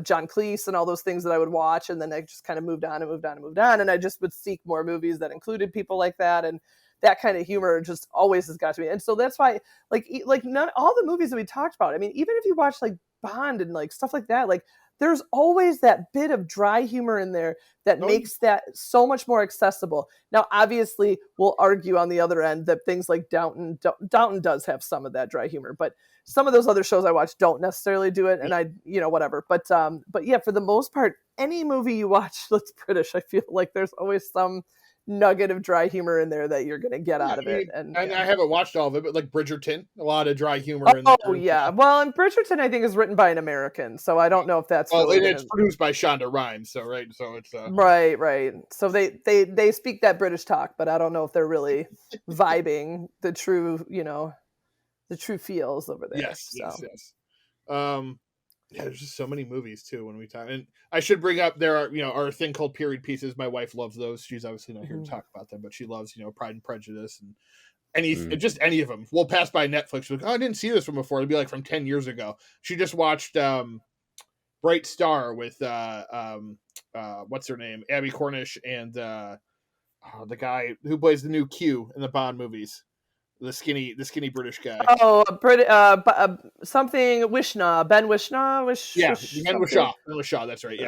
John Cleese and all those things that I would watch. And then I just kind of moved on. And I just would seek more movies that included people like that. And that kind of humor just always has got to me. And so that's why like not all the movies that we talked about. I mean, even if you watch like Bond and like stuff like that, like there's always that bit of dry humor in there that makes that so much more accessible. Now, obviously we'll argue on the other end that things like Downton does have some of that dry humor, but some of those other shows I watch don't necessarily do it. And I, whatever. But yeah, for the most part, any movie you watch that's British, I feel like there's always some nugget of dry humor in there that you're going to get out of it. And I haven't watched all of it, but like Bridgerton, a lot of dry humor in there. Oh, yeah. Well, and Bridgerton, I think, is written by an American. So I don't know if that's it's produced by Shonda Rhimes. So, right. So it's Right. So they speak that British talk, but I don't know if they're really vibing the true, the true feels over there. Yes. Yeah, there's just so many movies too when we talk. And I should bring up there are a thing called period pieces. My wife loves those. She's obviously not here to talk about them, but she loves Pride and Prejudice and just any of them. We'll pass by Netflix. Like, I didn't see this one before. It'll be like from 10 years ago. She just watched Bright Star with what's her name, Abby Cornish, and the guy who plays the new Q in the Bond movies. The skinny British guy. Oh, something Wishna, Ben Wishna, Ben Whishaw. That's right.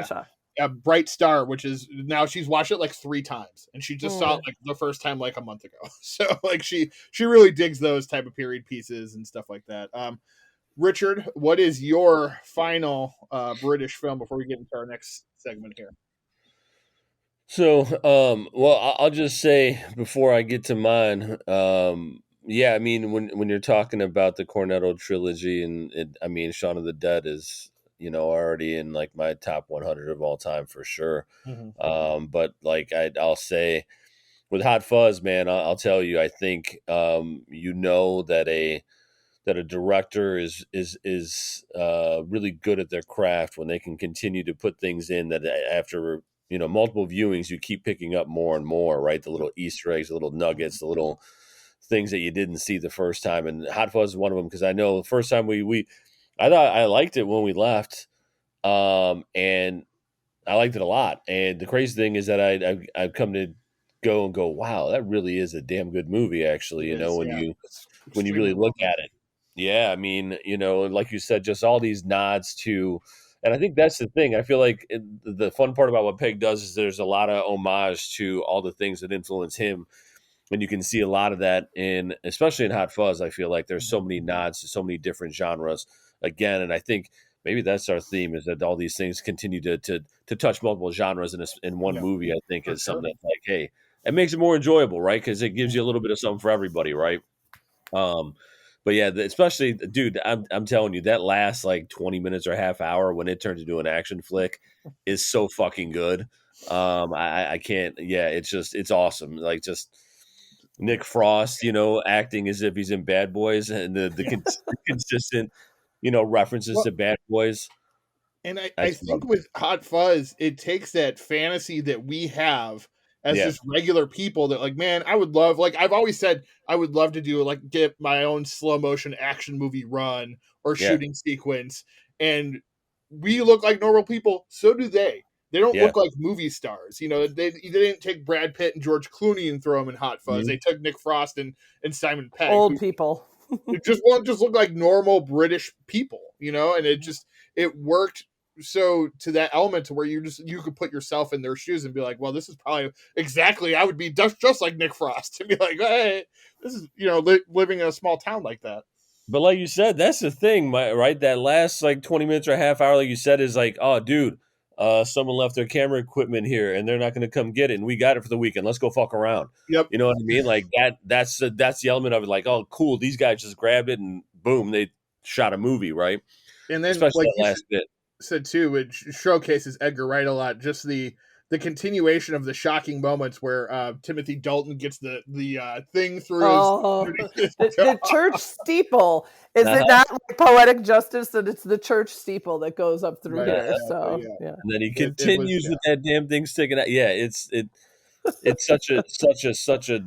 Yeah. Bright Star, which is now she's watched it like 3 times, and she just saw it like the first time like a month ago. So like she really digs those type of period pieces and stuff like that. Richard, what is your final British film before we get into our next segment here? So, well, I'll just say before I get to mine, yeah, I mean, when you're talking about the Cornetto trilogy, I mean, Shaun of the Dead is, already in like my top 100 of all time for sure. But like I'll say, with Hot Fuzz, man, I'll tell you, I think that a director is really good at their craft when they can continue to put things in that after multiple viewings you keep picking up more and more, right? The little Easter eggs, the little nuggets, the little things that you didn't see the first time, and Hot Fuzz is one of them because I know the first time I thought I liked it when we left, and I liked it a lot. And the crazy thing is that I've come to go, wow, that really is a damn good movie, actually. When you really look at it, yeah. I mean, like you said, just all these nods to, and I think that's the thing. I feel like the fun part about what Peg does is there's a lot of homage to all the things that influence him. And you can see a lot of that especially in Hot Fuzz. I feel like there's so many nods to so many different genres again. And I think maybe that's our theme, is that all these things continue to touch multiple genres in one movie. I think is something that's like, hey, it makes it more enjoyable, right? Because it gives you a little bit of something for everybody, right? Um, but yeah, especially, dude, I'm telling you, that last like 20 minutes or half hour when it turns into an action flick is so fucking good. I can't. Yeah, it's awesome. Like just Nick Frost, acting as if he's in Bad Boys, and the consistent, references Well, to Bad Boys. and I I just love think it. with Hot Fuzz, it takes that fantasy that we have as Yeah, just regular people that like, man, I would love, like I've always said, I would love to do like get my own slow motion action movie run or yeah, shooting sequence. And we look like normal people, so do they. They don't yeah. look like movie stars. They didn't take Brad Pitt and George Clooney and throw them in Hot Fuzz. Mhm. They took Nick Frost and Simon Pegg, Old who people. just won't just look like normal British people, and it worked so to that element to where you could put yourself in their shoes and be like, well, this is probably exactly I would be just like Nick Frost to be like, hey, this is living in a small town like that. But like you said, that's the thing, right? That last like 20 minutes or a half hour, like you said, is like, oh, dude, someone left their camera equipment here, and they're not going to come get it, and we got it for the weekend. Let's go fuck around. Yep. You know what I mean? Like that. That's the element of it. Like, oh, cool, these guys just grabbed it, and boom, they shot a movie, right? And then Especially like that you last bit. said too, it showcases Edgar Wright a lot. Just the continuation of the shocking moments where Timothy Dalton gets the thing through his, Oh, underneath his the church steeple. Is it Uh-huh. not like poetic justice that it's the church steeple that goes up through Right, here? exactly, So yeah. yeah. And then he It was, continues yeah. with that damn thing sticking out. Yeah, it's such a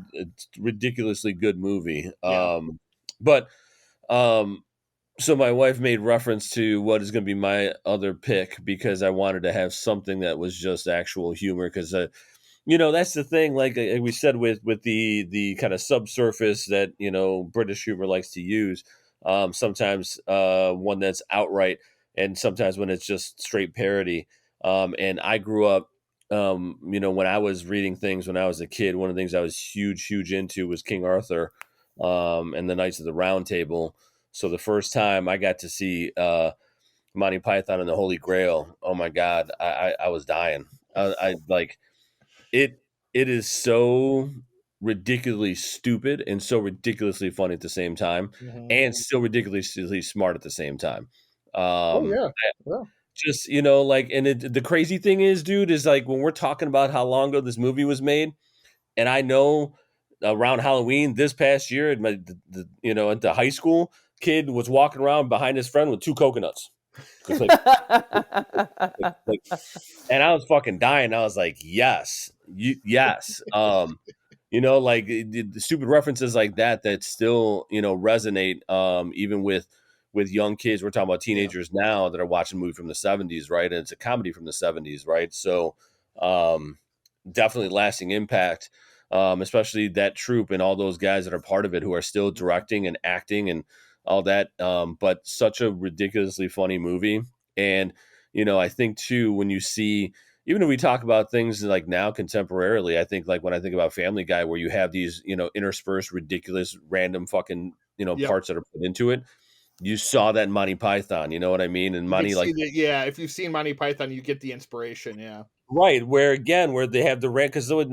ridiculously good movie. Yeah. But so my wife made reference to what is going to be my other pick because I wanted to have something that was just actual humor because that's the thing. Like we said with the kind of subsurface that British humor likes to use. Sometimes one that's outright, and sometimes when it's just straight parody. And I grew up, when I was reading things when I was a kid. One of the things I was huge into was King Arthur, and the Knights of the Round Table. So the first time I got to see Monty Python and the Holy Grail, oh my God, I was dying. I like it. It is so ridiculously stupid and so ridiculously funny at the same time, Mhm. and so ridiculously smart at the same time. Oh Um, yeah. Yeah. just like, and the crazy thing is, dude, is like when we're talking about how long ago this movie was made, and I know around Halloween this past year, at at the high school, kid was walking around behind his friend with two coconuts. Just like, and I was fucking dying. I was like, yes, yes. Like the stupid references like that still, resonate, even with young kids. We're talking about Yeah. teenagers now that are watching a movie from the 70s, right? And it's a comedy from the 70s, right? So, definitely lasting impact, especially that troupe and all those guys that are part of it who are still directing and acting and all that. But such a ridiculously funny movie. And, I think too, when you see, even if we talk about things like now contemporarily, I think like when I think about Family Guy, where you have these, interspersed, ridiculous, random fucking, Yep. parts that are put into it. You saw that in Monty Python, you know what I mean? And You could Monty, see like, that. Yeah. If you've seen Monty Python, you get the inspiration. Yeah. right, where they have the rant because with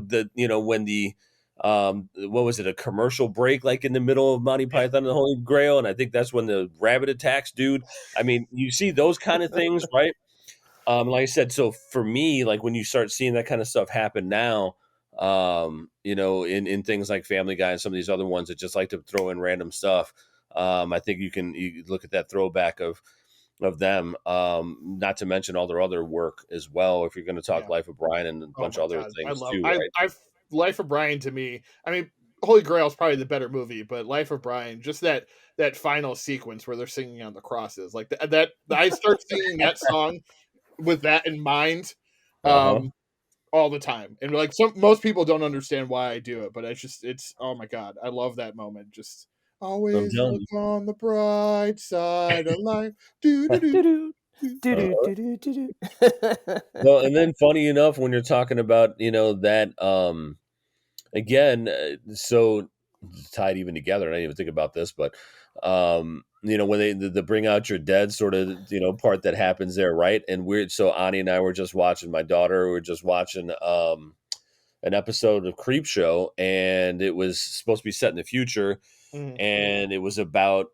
the when the what was it, a commercial break like in the middle of Monty Yeah. Python and the Holy Grail, and I think that's when the rabbit attacks dude. I mean, you see those kind of things, right? Like I said, so for me, like when you start seeing that kind of stuff happen now, in things like Family Guy and some of these other ones that just like to throw in random stuff, I think you look at that throwback of them, not to mention all their other work as well. If you're going to talk Yeah. Life of Brian and a Oh bunch my of other god, I things love too, I right? I Life of Brian to me. I mean, Holy Grail is probably the better movie, but Life of Brian, just that final sequence where they're singing on the crosses, like that I start singing that song with that in mind, Uh huh. um, all the time, and like most people don't understand why I do it, but it's oh my god, I love that moment. Just I'm always telling look on the bright side of life. Do do do. Doo-doo, Do. you. doo-doo, doo-doo, doo-doo. Well, and then funny enough, when you're talking about that again, so tied even together. And I didn't even think about this, but when they the bring out your dead sort of part that happens there, right? And weird. So Ani and I were just watching. My daughter, we were just watching. an episode of Creep Show, and it was supposed to be set in the future, Mhm. and it was about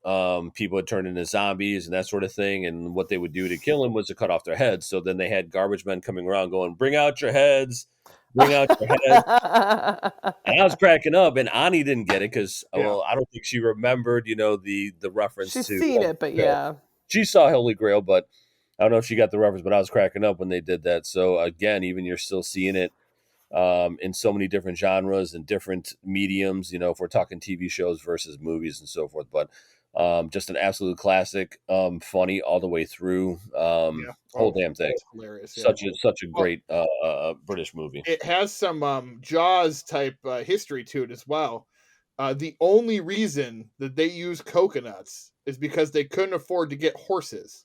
people had turned into zombies and that sort of thing, and what they would do to kill them was to cut off their heads. So then they had garbage men coming around going, "Bring out your heads, bring out your heads." And I was cracking up, and Ani didn't get it because, Yeah. well, I don't think she remembered, the reference She's to seen it, but yeah. She saw Holy Grail, but I don't know if she got the reference. But I was cracking up when they did that. So again, even you're still seeing it in so many different genres and different mediums. If we're talking TV shows versus movies and so forth, but just an absolute classic, funny all the way through. Yeah. Whole damn thing. It's hilarious. Yeah. Such a great British movie. It has some Jaws type history to it as well. The only reason that they use coconuts is because they couldn't afford to get horses.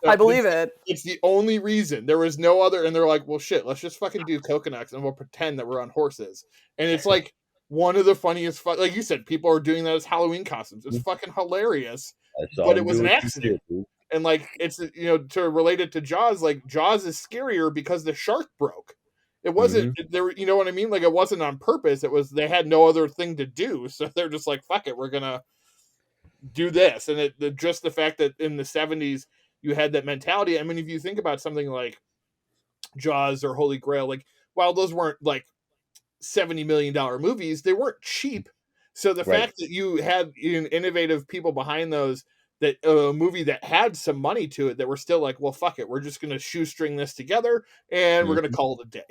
I believe it. It's the only reason. There was no other, and they're like, well, shit, let's just fucking do coconuts and we'll pretend that we're on horses. And it's like one of the funniest, like you said, people are doing that as Halloween costumes. It's fucking hilarious, but it was an accident. And like, it's, to relate it to Jaws, like Jaws is scarier because the shark broke. It wasn't there. You know what I mean? Like, it wasn't on purpose. It was, they had no other thing to do. So they're just like, fuck it, we're going to do this. And just the fact that in the 70s, you had that mentality. I mean, if you think about something like Jaws or Holy Grail, like, while those weren't like $70 million movies, they weren't cheap. So the fact that you had innovative people behind those, that a movie that had some money to it, that were still like, well, fuck it, we're just going to shoestring this together and we're going to call it a day.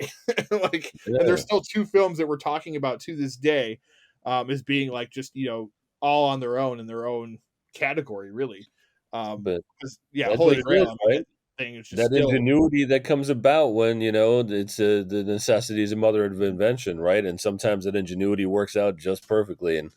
And there's still two films that we're talking about to this day as being like, just, all on their own in their own category, really. But Holy Grail, right? Thing is just that ingenuity that comes about when it's the necessity is a mother of invention, right? And sometimes that ingenuity works out just perfectly, and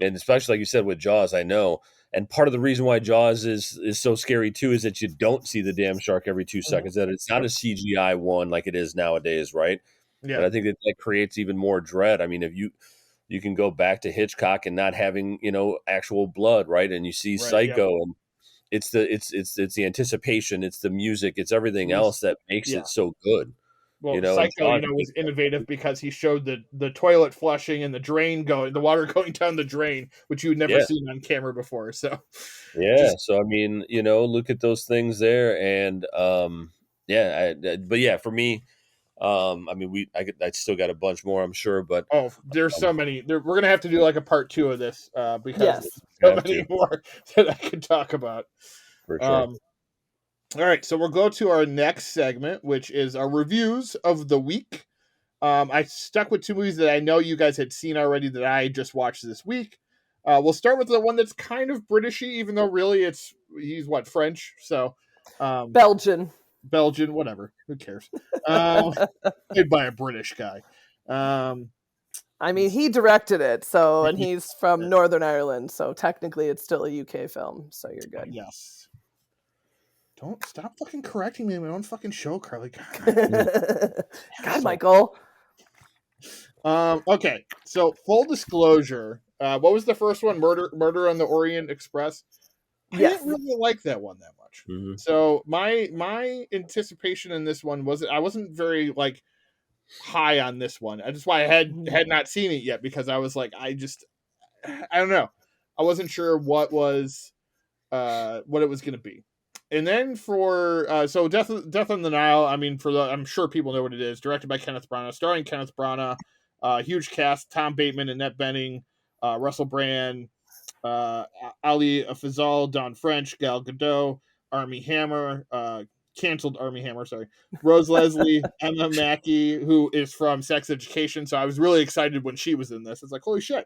especially like you said with Jaws, I know. And part of the reason why Jaws is so scary too is that you don't see the damn shark every 2 seconds. That it's not a CGI one like it is nowadays, right? Yeah. And I think that creates even more dread. I mean, if you can go back to Hitchcock and not having actual blood, right? And you see Psycho, and it's the anticipation, it's the music, it's everything else that makes it so good. Well, Psycho, was innovative because he showed the toilet flushing and the water going down the drain, which you'd never seen on camera before. So, so I mean, look at those things there, and but for me, I mean, I still got a bunch more, I'm sure, but there's so many. We're gonna have to do like a part 2 of this because there's so many more that I could talk about. For sure. All right, so we'll go to our next segment, which is our reviews of the week. I stuck with 2 movies that I know you guys had seen already that I just watched this week. We'll start with the one that's kind of Britishy, even though really he's French, so Belgian, whatever. Who cares? Played by a British guy. I mean, he directed it, and he's from Northern Ireland, so technically it's still a UK film, so you're good. Yes. Don't stop fucking correcting me in my own fucking show, Carly. God, Michael. Okay, so full disclosure, what was the first one? Murder on the Orient Express. I didn't really like that one that much. Mm-hmm. So my anticipation in this one I wasn't very like high on this one. That's why I had not seen it yet, because I was like, I don't know. I wasn't sure what it was going to be. And then for Death on the Nile, I mean, I'm sure people know what it is. Directed by Kenneth Branagh, starring Kenneth Branagh, huge cast: Tom Bateman, Annette Bening, Russell Brand, Ali Fazal, Don French, Gal Gadot, Armie Hammer, canceled Armie Hammer, sorry, Rose Leslie, Emma Mackey, who is from Sex Education. So I was really excited when she was in this. It's like, holy shit.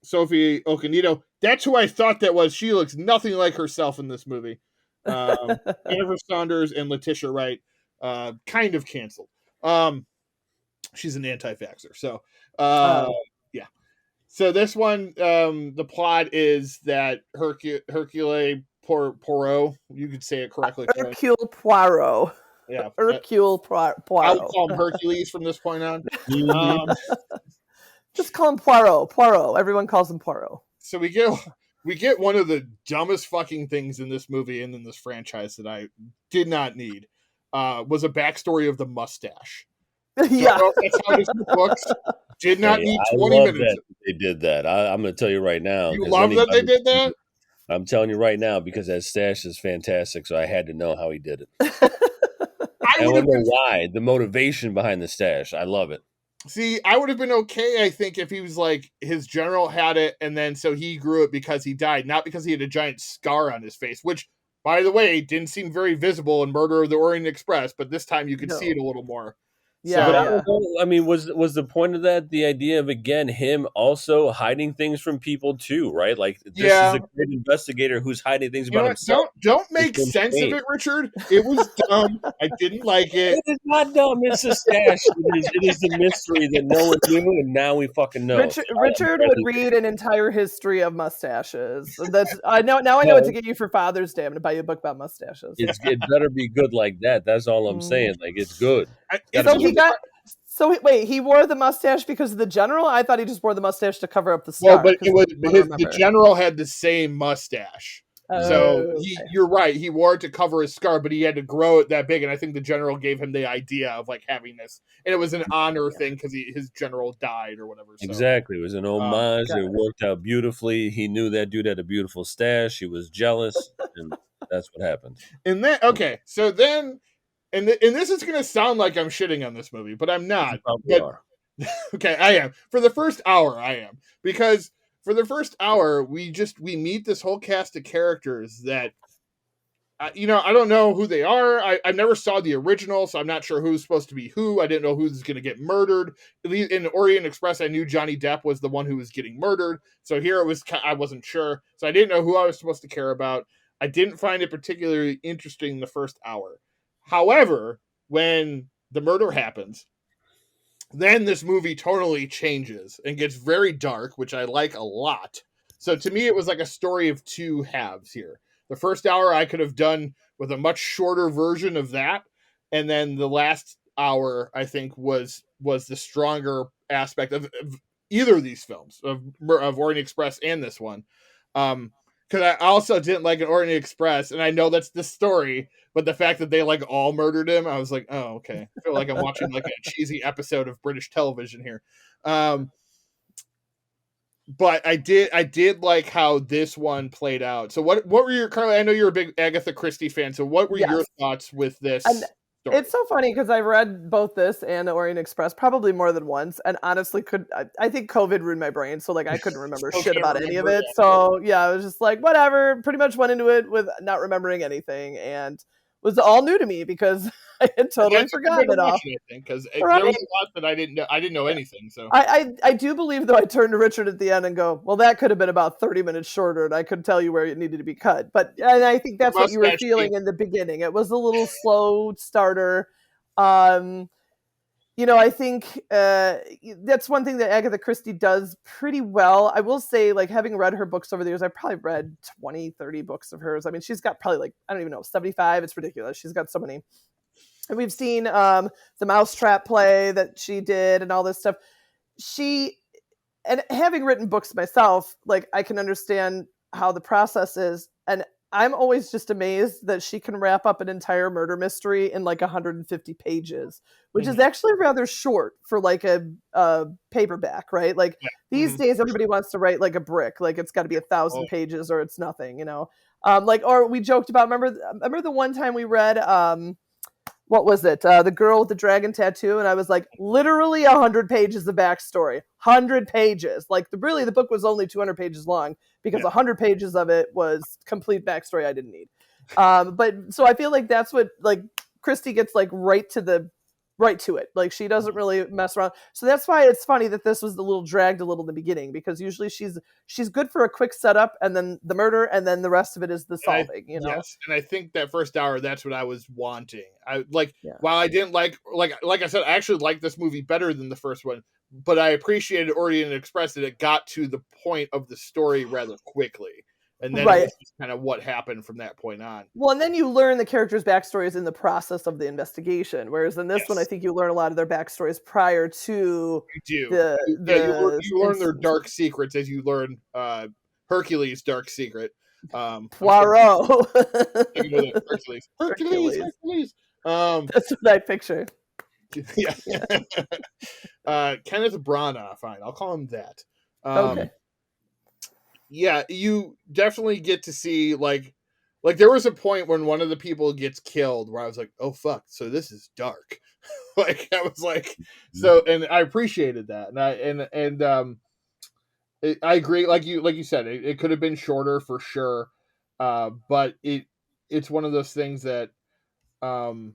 Sophie Okonedo, that's who I thought that was. She looks nothing like herself in this movie. Jennifer Saunders and Letitia Wright, kind of canceled. She's an anti-vaxxer. So, yeah. So this one, the plot is that Hercule Poirot, you could say it correctly. Hercule Poirot. Yeah. Hercule Poirot. I'll call him Hercules from this point on. Just call him Poirot. Poirot. Everyone calls him Poirot. So we get one of the dumbest fucking things in this movie and in this franchise that I did not need. Was a backstory of the mustache. Yeah. Don't know if that's how it is in the books. Did not Hey, need I 20 love minutes. that they did that. I'm going to tell you right now. You 'cause love that they anybody- did that? I'm telling you right now because that stash is fantastic. So I had to know how he did it. I I would want have to know been why. The motivation behind the stash. I love it. See, I would have been okay, I think, if he was like his general had it and then so he grew it because he died, not because he had a giant scar on his face, which, by the way, didn't seem very visible in Murder of the Orient Express, but this time you could see it No. a little more. Yeah, But I So, yeah. don't know. I mean, was the point of that the idea of again him also hiding things from people too, right? Like this is yeah. a great investigator who's hiding things You know about what? himself. Don't It's make him sense of shame. it, Richard. It was dumb. I didn't like it. It is not dumb. It's a stash. It is the mystery that no one knew, and now we fucking know. So Richard would read an entire history of mustaches. That's I know now. I know what to No, get you for Father's Day. I'm gonna buy you a book about mustaches. it better be good like that. That's all I'm Mm. saying. Like it's good. It's got to It's So be he good. just got. So wait, he wore the mustache because of the general. I thought he just wore the mustache to cover up the well, scar. but it was I don't the remember. general had the same mustache. So Oh, okay. you're right. He wore it to cover his scar, but he had to grow it that big. And I think the general gave him the idea of like having this, and it was an honor thing because his general died or whatever. So Exactly. It was an homage. Got It it. worked out beautifully. He knew that dude had a beautiful stash. He was jealous, and that's what happened. and then okay, so then and this is gonna sound like I'm shitting on this movie, but I'm You not. probably But are. okay, I am. For the first hour, I am. Because for the first hour, we meet this whole cast of characters that I don't know who they are. I never saw the original, so I'm not sure who's supposed to be who. I didn't know who's going to get murdered. At least in Orient Express, I knew Johnny Depp was the one who was getting murdered. So here it was, I wasn't sure. So I didn't know who I was supposed to care about. I didn't find it particularly interesting the first hour. However, when the murder happens, then this movie totally changes and gets very dark, which I like a lot. So to me, it was like a story of two halves here. The first hour I could have done with a much shorter version of that, and then the last hour I think was the stronger aspect of either of these films of Orient Express and this one. Because I also didn't like an Orient Express, and I know that's the story, but the fact that they like all murdered him, I was like, oh, okay. I feel like I'm watching like a cheesy episode of British television here. But I did like how this one played out. So what were your Carly? I know you're a big Agatha Christie fan. So what were your Yes. thoughts with this And story? it's so funny because I read both this and Orient Express probably more than once, and honestly, I think COVID ruined my brain, so like I couldn't remember Still shit can't about any of remember it. So yeah, I was just like whatever. Pretty much went into it with not remembering anything, and was all new to me because I had totally That's a good way forgotten to it all. watch it, I think, because there Right? was a lot that I didn't know. I didn't know anything. So I do believe though I turned to Richard at the end and go, well, that could have been about 30 minutes shorter, and I could tell you where it needed to be cut. But and I think that's what you were mustache feeling in the beginning. It was a little slow starter. I think that's one thing that Agatha Christie does pretty well. I will say, like, having read her books over the years, I've probably read 20, 30 books of hers. I mean, she's got probably like, I don't even know, 75. It's ridiculous. She's got so many. And we've seen the Mousetrap play that she did and all this stuff. And having written books myself, like, I can understand how the process is. And I'm always just amazed that she can wrap up an entire murder mystery in like 150 pages, which is actually rather short for like a paperback, right? Like these days, everybody wants to write like a brick, like it's got to be 1,000 pages or it's nothing, or we joked about, remember the one time we read, what was it? The girl with the dragon tattoo. And I was like, literally 100 pages of backstory, 100 pages. Like the book was only 200 pages long because 100 pages of it was complete backstory I didn't need. But so I feel like that's what, like, Christie gets like right to it. Like she doesn't really mess around. So that's why it's funny that this was a little dragged a little in the beginning, because usually she's good for a quick setup and then the murder and then the rest of it is the solving, Yes, and I think that first hour, that's what I was wanting. While I didn't like I said, I actually liked this movie better than the first one, but I appreciated Orient Express that it got to the point of the story rather quickly. And then it was just kind of what happened from that point on. Well, and then you learn the characters' backstories in the process of the investigation, whereas in this one, I think you learn a lot of their backstories prior to you learn their dark secrets as you learn Hercules' dark secret. Poirot. Hercules. That's what I picture. Yeah. Yeah. Kenneth Branagh, fine. I'll call him that. Okay. Yeah, you definitely get to see like there was a point when one of the people gets killed where I was like, oh fuck, so this is dark. Like I was like, so, and I appreciated that, I agree. Like you said, it could have been shorter for sure, but it's one of those things that um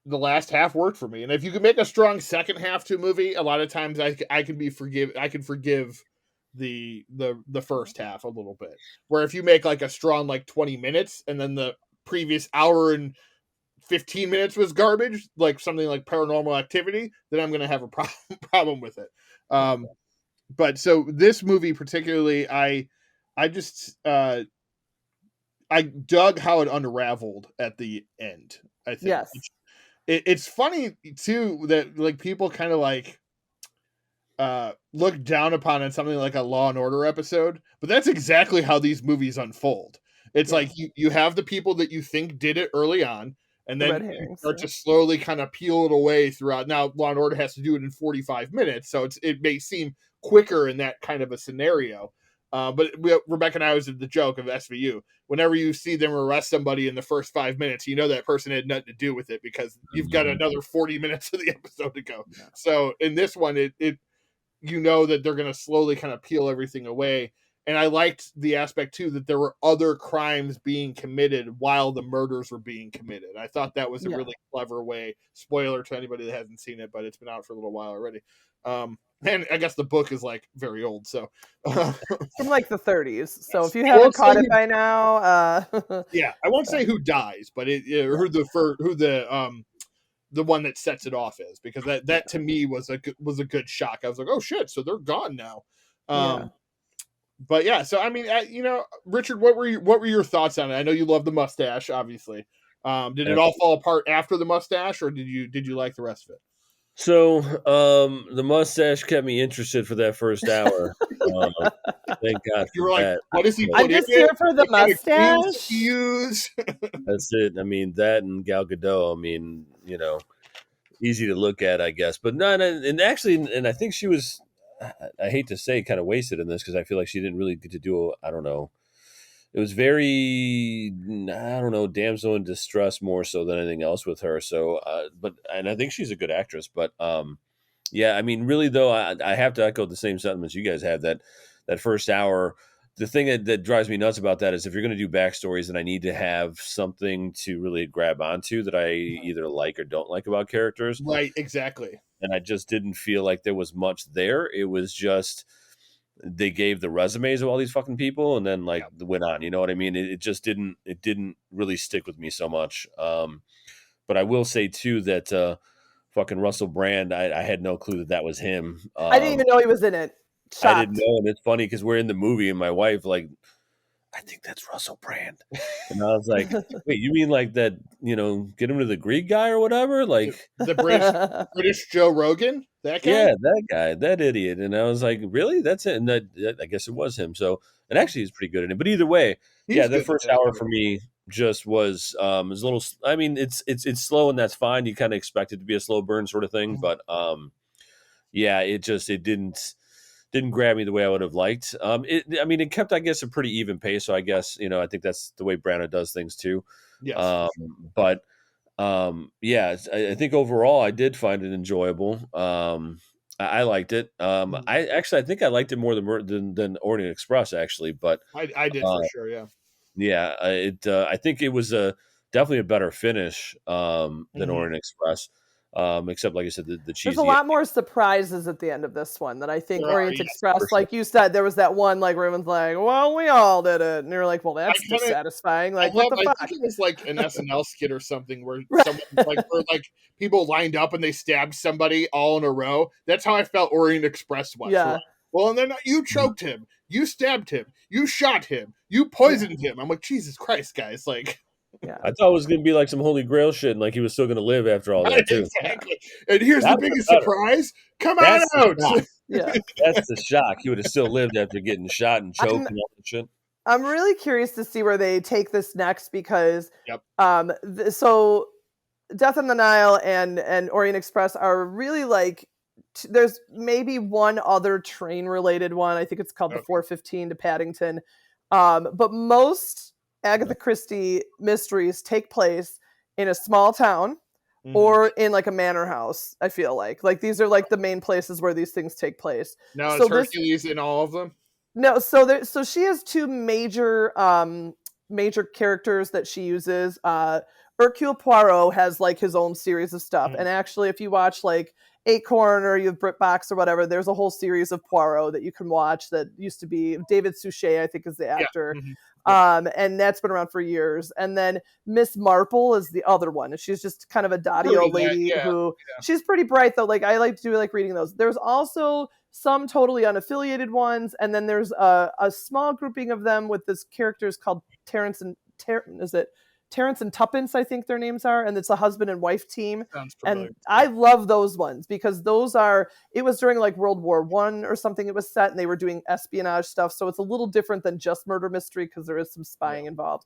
the last half worked for me. And if you can make a strong second half to a movie, a lot of times I can forgive the first half a little bit. Where if you make like a strong like 20 minutes and then the previous hour and 15 minutes was garbage, like something like Paranormal Activity, then I'm gonna have a problem with it. But so this movie particularly, I just I dug how it unraveled at the end. I think Yes. it's funny too that like people kind of like look down upon it something like a Law and Order episode, but that's exactly how these movies unfold. It's Yeah. like you have the people that you think did it early on, and The then red you herrings. start to slowly kind of peel it away throughout. Now Law and Order has to do it in 45 minutes, so it may seem quicker in that kind of a scenario. But Rebecca and I was the joke of SVU. Whenever you see them arrest somebody in the first 5 minutes, you know that person had nothing to do with it because you've got another 40 minutes of the episode to go. Yeah. So in this one, it you know that they're going to slowly kind of peel everything away. And I liked the aspect too that there were other crimes being committed while the murders were being committed. I thought that was a really clever way. Spoiler to anybody that hasn't seen it, but it's been out for a little while already. And I guess the book is like very old, so from like the 30s. So if you haven't caught it by now, yeah, I won't say who dies, but who the one that sets it off is, because that to me was a good shock. I was like, oh shit, so they're gone now. But yeah, so I mean, Richard, what were your thoughts on it? I know you love the mustache, obviously. Did it all fall apart after the mustache, or did you like the rest of it? So the mustache kept me interested for that first hour. Thank God You were for like, that. what does he put I'm in just it? here for the What kind of creams mustache. does he use? That's it. I mean, that and Gal Gadot. I mean, easy to look at, I guess. But no, and actually, and I think she was. I hate to say, kind of wasted in this because I feel like she didn't really get to do. I don't know. It was very, I don't know, damsel in distress more so than anything else with her. So, and I think she's a good actress. But yeah, I mean, really though, I have to echo the same sentiments you guys have. That first hour, the thing that drives me nuts about that is if you're going to do backstories, then I need to have something to really grab onto that I either like or don't like about characters. Right, exactly. And I just didn't feel like there was much there. It was just they gave the resumes of all these fucking people and then went on. You know what I mean? It just didn't really stick with me so much. But I will say too that fucking Russell Brand, I had no clue that was him. I didn't even know he was in it. Shocked. I didn't know, and it's funny because we're in the movie and my wife I think that's Russell Brand. And I was like, wait, you mean like that, get him to the Greek guy or whatever? Like the British Joe Rogan? That guy? Yeah, that guy, that idiot. And I was like, really? That's it? And I guess it was him. So, and actually he's pretty good at it. But either way, the first hour for me just was a little, I mean, it's slow and that's fine. You kind of expect it to be a slow burn sort of thing. But it didn't grab me the way I would have liked. It kept, I guess, a pretty even pace. So I guess, I think that's the way Branagh does things too. Yes. But I think overall I did find it enjoyable. I liked it. I think I liked it more than Orient Express actually, but I did for sure. Yeah. Yeah. I think it was definitely a better finish than Orient Express. Except like I said, the cheesy. There's a lot more surprises at the end of this one that I think Orient Express, sure. like you said, there was that one like where everyone's like, well, we all did it. And you're like, well, that's dissatisfying. Like, what the fuck? I think it was like an SNL skit or something where someone where people lined up and they stabbed somebody all in a row. That's how I felt Orient Express was. Yeah. Well, and then you choked him, you stabbed him, you shot him, you poisoned him. I'm like, Jesus Christ, guys. Like, yeah. I thought it was going to be like some Holy Grail shit and like he was still going to live after all that too. Exactly. And here's the biggest surprise. Come on out. Yeah. That's the shock. He would have still lived after getting shot and choked and all that shit. I'm really curious to see where they take this next because so Death on the Nile and Orient Express are really like there's maybe one other train related one. I think it's called the 415 to Paddington. But most Agatha Christie mysteries take place in a small town or in like a manor house. I feel like these are like the main places where these things take place. Now, so is Hercules in all of them? No, so she has two major characters that she uses. Hercule Poirot has like his own series of stuff, and actually, if you watch like Acorn or you have BritBox or whatever, there's a whole series of Poirot that you can watch that used to be David Suchet, I think, is the actor. And that's been around for years. And then Miss Marple is the other one. And she's just kind of a dotty old lady who she's pretty bright though. Like I like to do like reading those. There's also some totally unaffiliated ones. And then there's a small grouping of them with this characters called Terrence and Tuppence, I think their names are, and it's a husband and wife team. And I love those ones because it was during like World War I or something it was set, and they were doing espionage stuff. So it's a little different than just murder mystery because there is some spying involved.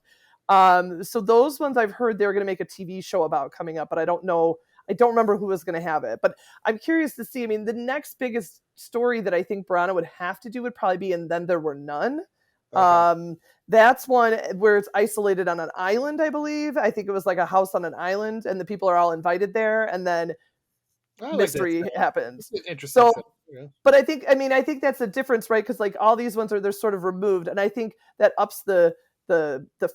So those ones I've heard they're going to make a TV show about coming up, but I don't know. I don't remember who was going to have it, but I'm curious to see. I mean, the next biggest story that I think Brana would have to do would probably be And Then There Were None. That's one where it's isolated on an island, I believe. I think it was like a house on an island, and the people are all invited there, and then mystery happens. Interesting. But I think that's a difference, right? Because like all these ones they're sort of removed, and I think that ups the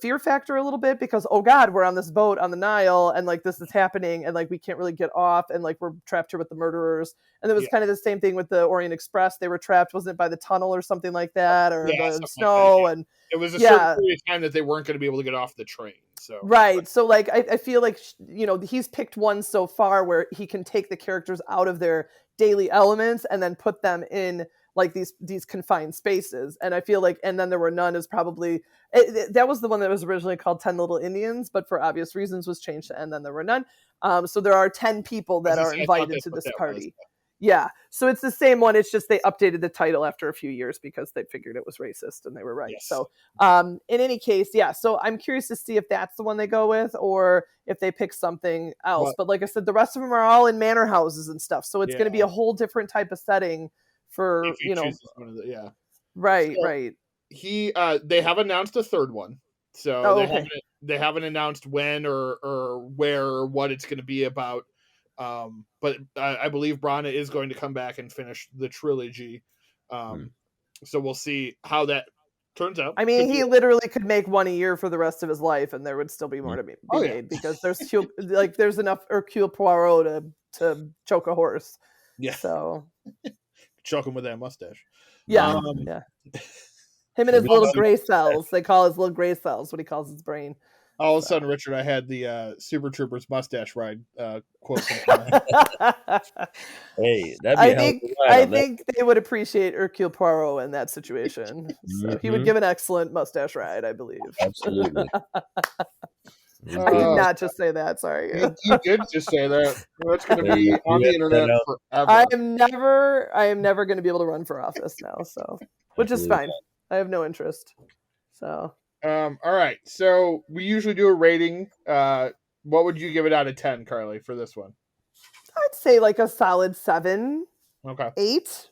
fear factor a little bit because, oh God, we're on this boat on the Nile and like this is happening and like we can't really get off and like we're trapped here with the murderers. And it was kind of the same thing with the Orient Express. They were trapped, wasn't it, by the tunnel or something like that, or the snow. Like and it was a certain period of time that they weren't going to be able to get off the train. So So like I feel like he's picked one so far where he can take the characters out of their daily elements and then put them in like these confined spaces. And I feel like And Then There Were None is probably that was the one that was originally called 10 Little Indians, but for obvious reasons was changed to And Then There Were None. So there are 10 people that are invited to this party. So it's the same one. It's just they updated the title after a few years because they figured it was racist and they were right. So in any case, so I'm curious to see if that's the one they go with or if they pick something else. But like I said, the rest of them are all in manor houses and stuff. So it's going to be a whole different type of setting for, right. They have announced a third one. So they haven't announced when or where or what it's going to be about. But I believe Brana is going to come back and finish the trilogy. So we'll see how that turns out. I mean, he literally could make one a year for the rest of his life, and there would still be more to be made because there's enough Hercule Poirot to choke a horse. Yeah. So choke him with that mustache. Yeah. Him and his little gray cells. They call his little gray cells what he calls his brain. All of a sudden, Richard, I had the Super Troopers mustache ride quote. Hey, I think they would appreciate Hercule Poirot in that situation. So he would give an excellent mustache ride, I believe. Absolutely. I did not just say that. Sorry. You did just say that. That's going to be on the internet forever. I am never going to be able to run for office now. So, which is fine. I have no interest. So. All right. So we usually do a rating. What would you give it out of 10, Carly, for this one? I'd say like a solid 7. Okay. 8.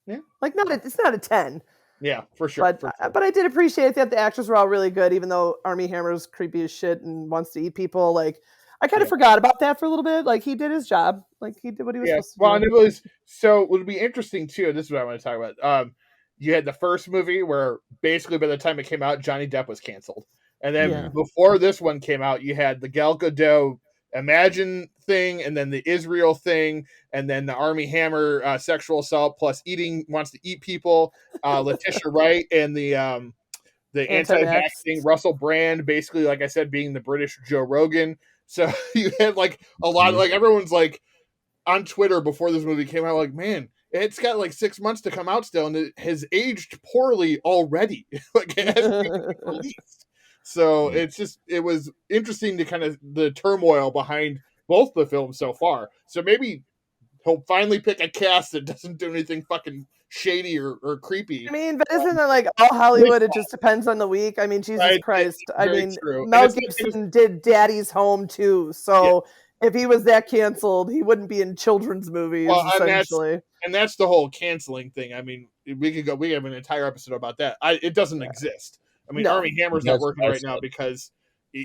Yeah. Like it's not a 10. Yeah, for sure. But I did appreciate that the actors were all really good, even though Armie Hammer's creepy as shit and wants to eat people. Like I kind of forgot about that for a little bit. Like he did his job. Like he did what he was supposed to do. Well, and it would be interesting too. This is what I want to talk about. You had the first movie where basically by the time it came out, Johnny Depp was canceled. And then before this one came out, you had the Gal Gadot Imagine thing, and then the Israel thing, and then the Armie Hammer sexual assault plus wants to eat people. Letitia Wright and the anti-vax thing. Russell Brand, basically, like I said, being the British Joe Rogan. So you had like a lot, like everyone's like on Twitter before this movie came out, like, man, it's got like 6 months to come out still, and it has aged poorly already. Like it has been released. So it was interesting to kind of the turmoil behind both the films so far. So maybe he'll finally pick a cast that doesn't do anything fucking shady or creepy. I mean, but isn't it like all Hollywood? It just depends on the week. I mean, Jesus Right? Christ. I Very mean, true. And Mel Gibson did Daddy's Home too. yeah. So if he was that canceled, he wouldn't be in children's movies, Well, essentially. and that's the whole canceling thing. I mean, we have an entire episode about that. It doesn't exist. I mean, No. Army Hammer's not working right now because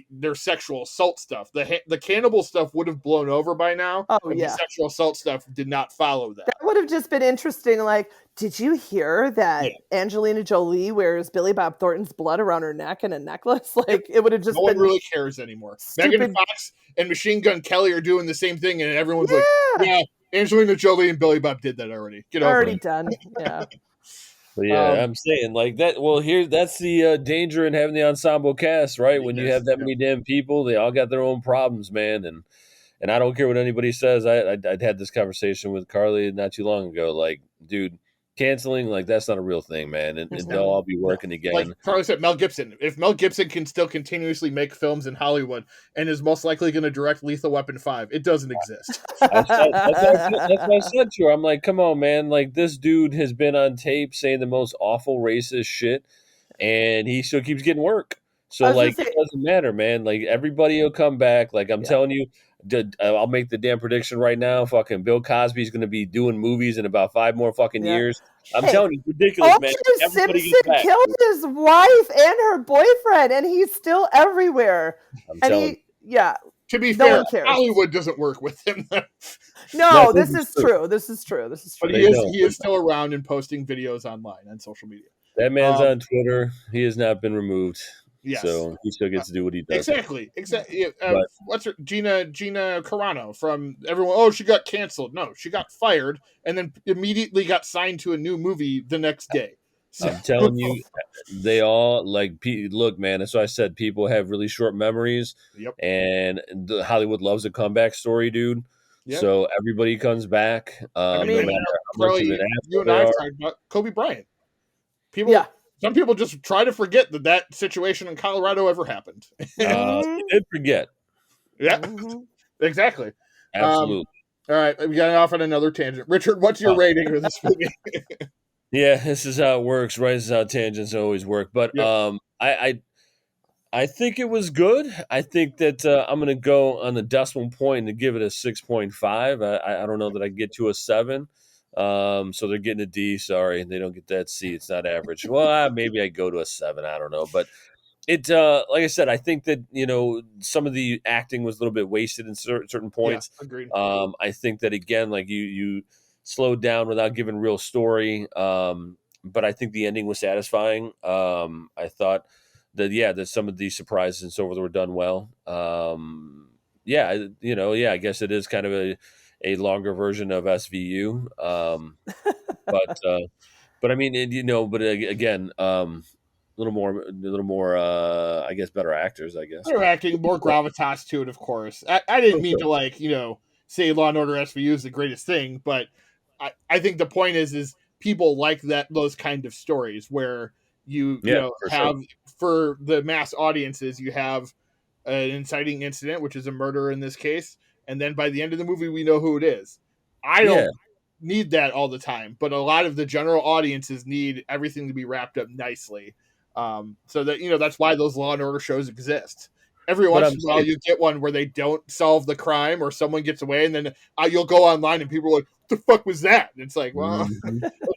there's sexual assault stuff. The cannibal stuff would have blown over by now. Oh, but yeah. The sexual assault stuff did not follow that. That would have just been interesting. Like, did you hear that Yeah. Angelina Jolie wears Billy Bob Thornton's blood around her neck and a necklace? Like, it would have just no been. one really cares anymore. Stupid. Megan Fox and Machine Gun Kelly are doing the same thing, and everyone's like, yeah, Angelina Jolie and Billy Bob did that already. Get over it. Done. Yeah. But yeah, I'm saying like that. Well, that's the danger in having the ensemble cast, right? When you have that many damn people, they all got their own problems, man. And I don't care what anybody says. I'd had this conversation with Carly not too long ago. Like, dude, canceling, like, that's not a real thing, man. And they'll all be working again. Like Carly said, Mel Gibson. If Mel Gibson can still continuously make films in Hollywood and is most likely going to direct Lethal Weapon 5, it doesn't exist. That's what I said to her. I'm like, come on, man. Like, this dude has been on tape saying the most awful racist shit, and he still keeps getting work. So, like, it doesn't matter, man. Like, everybody will come back. Like, I'm telling you, I'll make the damn prediction right now. Fucking Bill Cosby's going to be doing movies in about 5 more fucking years. I'm telling you, it's ridiculous, man. Everybody Simpson killed his wife and her boyfriend, and he's still everywhere. I'm telling you. To be fair, Hollywood doesn't work with him. No, this is true. This is true. But he is still around and posting videos online on social media. That man's on Twitter. He has not been removed. Yes. So he still gets to do what he does. Exactly. What's her Gina Carano from everyone? Oh, she got canceled. No, she got fired and then immediately got signed to a new movie the next day. So. I'm telling you, they all look, man. That's why I said people have really short memories. Yep. And Hollywood loves a comeback story, dude. Yep. So everybody comes back. I mean, no matter how much of an you and I have talked about Kobe Bryant. Some people just try to forget that situation in Colorado ever happened. They did forget. Yeah, exactly. Absolutely. All right, we got off on another tangent. Richard, what's your rating for this movie? Yeah, this is how it works, right? This is how tangents always work. But I think it was good. I think that I'm going to go on the decimal point and give it a 6.5. I don't know that I get to a 7. So they're getting a D. Sorry, they don't get that C. It's not average. Well, maybe I go to a 7. I don't know, but it. Like I said, I think that some of the acting was a little bit wasted in certain points. Yeah, agreed. I think that again, like you slowed down without giving real story. But I think the ending was satisfying. I thought that some of the surprises and so forth were done well. I guess it is kind of a longer version of SVU. But I mean, again, a little more, I guess, better actors, I guess. Better acting, more gravitas to it, of course. I didn't mean to say Law and Order SVU is the greatest thing, but I think the point is people like those kind of stories where for the mass audiences, you have an inciting incident, which is a murder in this case. And then by the end of the movie, we know who it is. I don't need that all the time, but a lot of the general audiences need everything to be wrapped up nicely. So that, that's why those Law and Order shows exist. Every once in a while, you get one where they don't solve the crime or someone gets away, and then you'll go online and people are like, what the fuck was that? And it's like, well,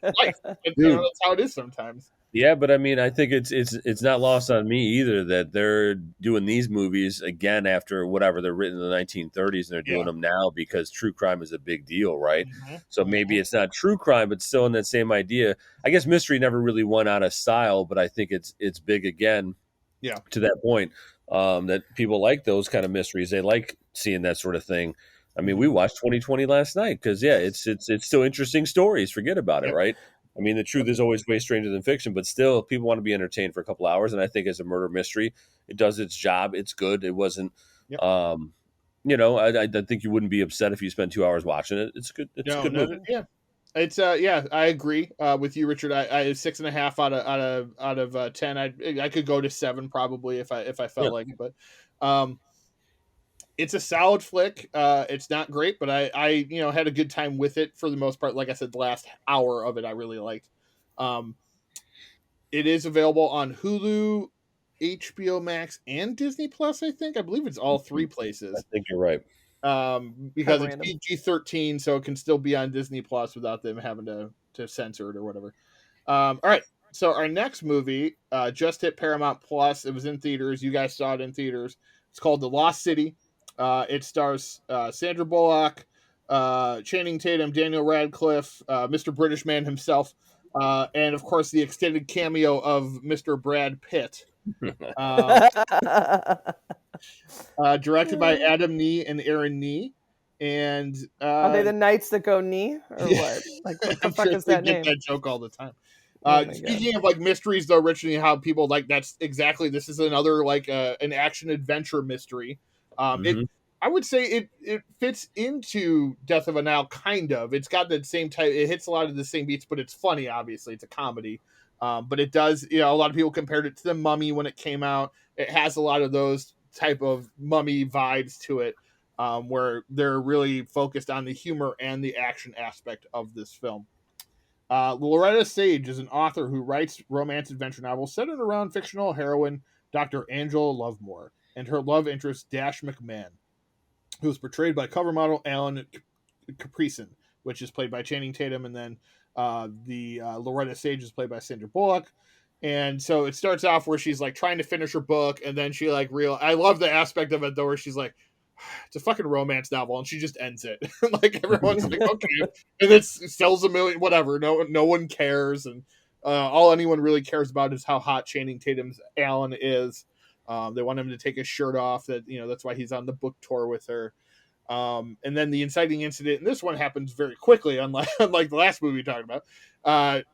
that's life. That's how it is sometimes. Yeah, but I mean, I think it's not lost on me either that they're doing these movies again after whatever they're written in the 1930s, and they're doing them now because true crime is a big deal, right? Mm-hmm. So maybe it's not true crime, but still in that same idea. I guess mystery never really went out of style, but I think it's big again. Yeah, to that point, that people like those kind of mysteries. They like seeing that sort of thing. I mean, we watched 2020 last night because it's still interesting stories. Forget about it, right? I mean, the truth is always way stranger than fiction, but still, people want to be entertained for a couple hours. And I think as a murder mystery, it does its job. It's good. It wasn't, I think you wouldn't be upset if you spent 2 hours watching it. It's good. It's a good movie. Yeah, it's I agree with you, Richard. I 6.5 out of 10. I could go to 7 probably if I felt like it, but It's a solid flick. It's not great, but I had a good time with it for the most part. Like I said, the last hour of it I really liked. Um, it is available on Hulu, HBO Max, and Disney Plus. I believe it's all three I places. think you're right. Because it's Random. PG-13, so it can still be on Disney Plus without them having to censor it or whatever. All right. So our next movie just hit Paramount Plus. It was in theaters. You guys saw it in theaters. It's called The Lost City. It stars Sandra Bullock, Channing Tatum, Daniel Radcliffe, Mr. British Man himself, and of course the extended cameo of Mr. Brad Pitt. Directed by Adam Nee and Aaron Nee. And Are they the knights that go knee or yeah. what? Like, what the I'm fuck sure is they that get name? that joke all the time. Oh my Speaking God. of like mysteries, though, originally how people like that's exactly this is another like an action adventure mystery. It I would say it fits into Death of a Nile kind of. It's got that same type. It hits a lot of the same beats, but it's funny. Obviously, it's a comedy. But it does. A lot of people compared it to The Mummy when it came out. It has a lot of those type of mummy vibes to it, where they're really focused on the humor and the action aspect of this film. Loretta Sage is an author who writes romance adventure novels centered around fictional heroine Dr. Angela Lovemore and her love interest Dash McMahon, who is portrayed by cover model Alan Caprison, which is played by Channing Tatum, and then the Loretta Sage is played by Sandra Bullock. And so it starts off where she's like trying to finish her book, and then she like I love the aspect of it though, where she's like, it's a fucking romance novel, and she just ends it. Like everyone's like, okay, and it sells a million, whatever. No one cares, and all anyone really cares about is how hot Channing Tatum's Alan is. They want him to take his shirt off. That's why he's on the book tour with her. And then the inciting incident, and this one happens very quickly, unlike the last movie we talked about.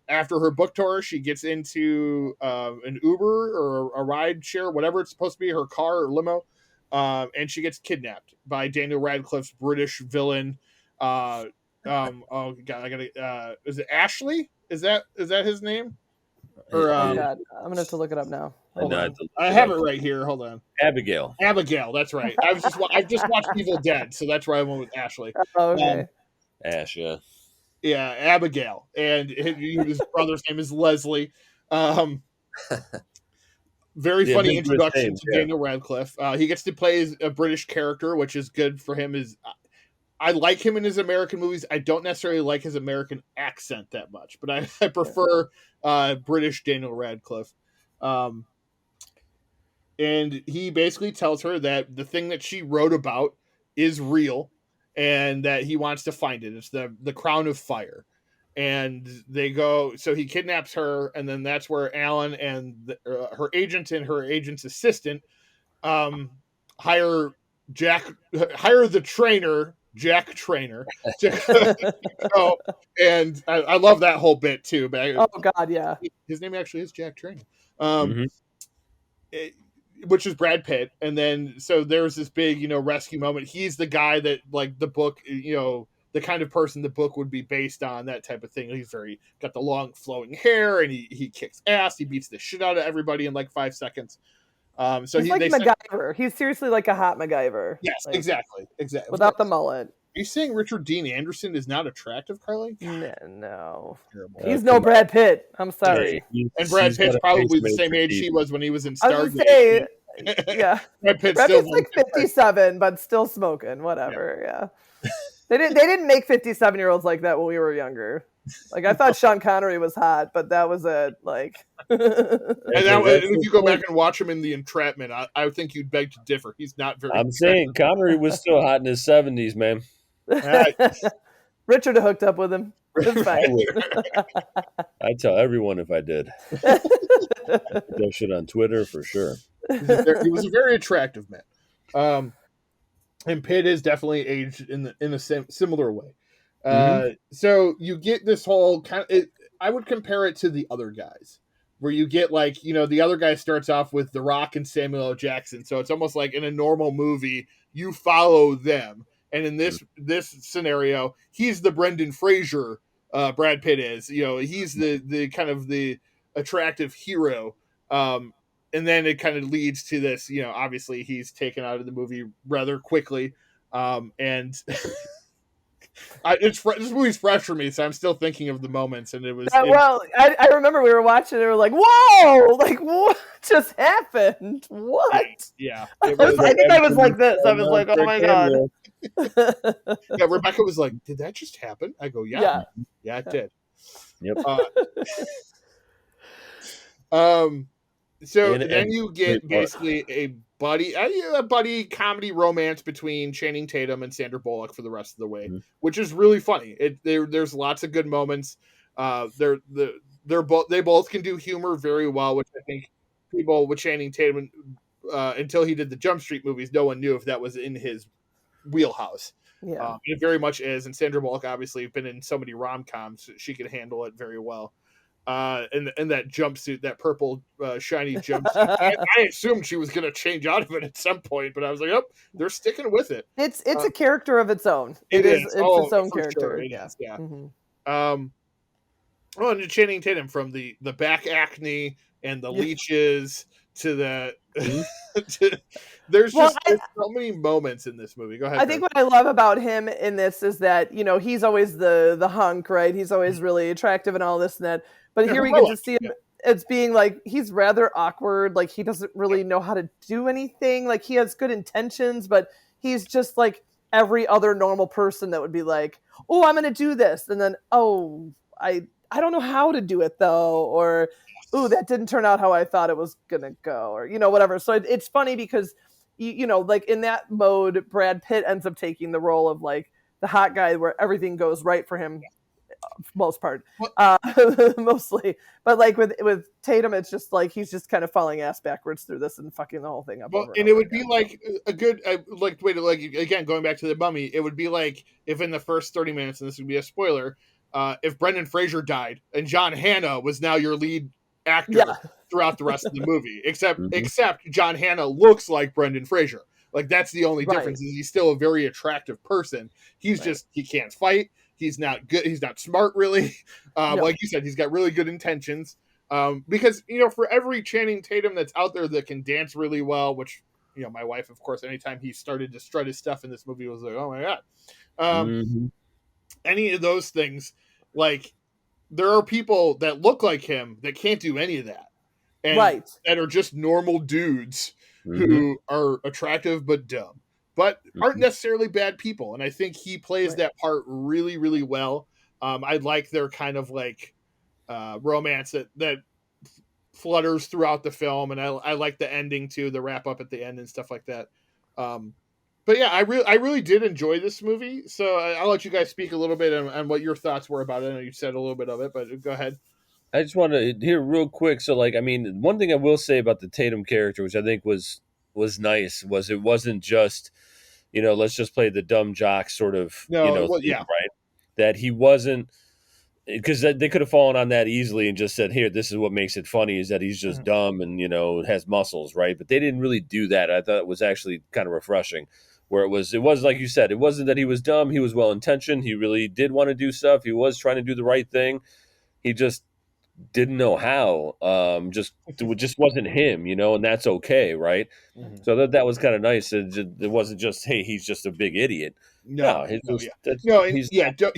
After her book tour, she gets into an Uber or a ride share, whatever it's supposed to be, her car or limo, and she gets kidnapped by Daniel Radcliffe's British villain. Oh God, I gotta. Is it Ashley? Is that his name? Or Oh God, I'm gonna have to look it up now. Hold on. I have it right here. Hold on. Abigail. That's right. I've just watched Evil Dead, so that's where I went with Ashley. Oh, okay. Ash, yeah. Yeah, Abigail, and his brother's name is Leslie. Very funny introduction to Daniel Radcliffe. He gets to play a British character, which is good for him. I like him in his American movies. I don't necessarily like his American accent that much, but I prefer British Daniel Radcliffe. And he basically tells her that the thing that she wrote about is real, and that he wants to find it. It's the Crown of Fire. And they go, so he kidnaps her, and then that's where Alan and her agent and her agent's assistant hire the trainer, Jack Trainer, to go. And I love that whole bit too. But oh God, yeah. His name actually is Jack Trainer. Which is Brad Pitt. And then, so there's this big, rescue moment. He's the guy that, like, the book, the kind of person the book would be based on, that type of thing. He's got the long flowing hair, and he kicks ass. He beats the shit out of everybody in like 5 seconds. So he's like MacGyver. He's seriously like a hot MacGyver. Yes, like, exactly. Without the mullet. Are you saying Richard Dean Anderson is not attractive, Carly? No. He's no Brad Pitt. I'm sorry. And Brad Pitt's probably the same age he was when he was in Stargate. I was gonna say, yeah. Brad Pitt's like 57, but still smoking. Whatever. Yeah. They didn't make 57-year-olds like that when we were younger. Like, I thought Sean Connery was hot, but that was it. Like, and if you go back and watch him in The Entrapment, I think you'd beg to differ. He's not very. I'm saying Connery was still hot in his 70s, man. Richard hooked up with him. It's fine. I'd tell everyone if I did. That shit on Twitter for sure. He was a very attractive man. And Pitt is definitely aged in a similar way. So you get this whole kind of, I would compare it to The Other Guys, where you get like, the other guy starts off with The Rock and Samuel L. Jackson. So it's almost like in a normal movie, you follow them. And in this scenario, he's the Brendan Fraser, Brad Pitt is, he's the kind of the attractive hero. And and then it kind of leads to this, obviously he's taken out of the movie rather quickly. And this movie's fresh for me, so I'm still thinking of the moments, and I remember we were watching it, we were like, whoa, like what just happened? What? Yeah. I think I was like this. I was like, oh my God. Yeah, Rebecca was like, did that just happen? I go, yeah, it did. Yep. So then you get basically a buddy comedy romance between Channing Tatum and Sandra Bullock for the rest of the way, which is really funny. There's lots of good moments. They both can do humor very well, which I think people with Channing Tatum until he did the Jump Street movies, no one knew if that was in his wheelhouse. Yeah, it very much is. And Sandra Bullock obviously has been in so many rom-coms, she could handle it very well. In that jumpsuit, that purple shiny jumpsuit. I assumed she was going to change out of it at some point, but I was like, oh, they're sticking with it. It's a character of its own. It's its own character. Sure. It is, yeah. Mm-hmm. And Channing Tatum, from the back acne and the leeches to the there's so many moments in this movie. Go ahead. I think what I love about him in this is that, he's always the hunk, right? He's always really attractive and all this and that. But here we get to see him as being like, he's rather awkward. Like, he doesn't really know how to do anything. Like, he has good intentions, but he's just like every other normal person that would be like, oh, I'm going to do this. And then, oh, I don't know how to do it though. Or, oh, that didn't turn out how I thought it was going to go, or, whatever. So it's funny because, like in that mode, Brad Pitt ends up taking the role of like the hot guy where everything goes right for him. Most part, mostly, but like with Tatum, it's just like he's just kind of falling ass backwards through this and fucking the whole thing up. Well, and it would be like a good again, going back to the Mummy, it would be like if in the first 30 minutes, and this would be a spoiler, if Brendan Fraser died and John Hannah was now your lead actor throughout the rest of the movie, except John Hannah looks like Brendan Fraser. Like, that's the only difference, is he's still a very attractive person. He's just, he can't fight. He's not good. He's not smart, really. Like you said, he's got really good intentions. Because, for every Channing Tatum that's out there that can dance really well, which, my wife, of course, anytime he started to strut his stuff in this movie was like, oh my God. Any of those things, like, there are people that look like him that can't do any of that. And that are just normal dudes who are attractive but dumb, but aren't necessarily bad people. And I think he plays that part really, really well. I like their kind of like romance that flutters throughout the film. And I like the ending too, the wrap up at the end and stuff like that. But yeah, I really did enjoy this movie. So I'll let you guys speak a little bit on what your thoughts were about it. I know you said a little bit of it, but go ahead. I just want to hear real quick. So, like, I mean, one thing I will say about the Tatum character, which I think was nice, was it wasn't just, let's just play the dumb jock sort of, right? That he wasn't, because they could have fallen on that easily and just said, here, this is what makes it funny, is that he's just dumb and, has muscles, right? But they didn't really do that. I thought it was actually kind of refreshing, where it was like you said, it wasn't that he was dumb. He was well-intentioned. He really did want to do stuff. He was trying to do the right thing. He just didn't know how. It just wasn't him, and that's okay, right? So that was kind of nice. It wasn't just, hey, he's just a big idiot. He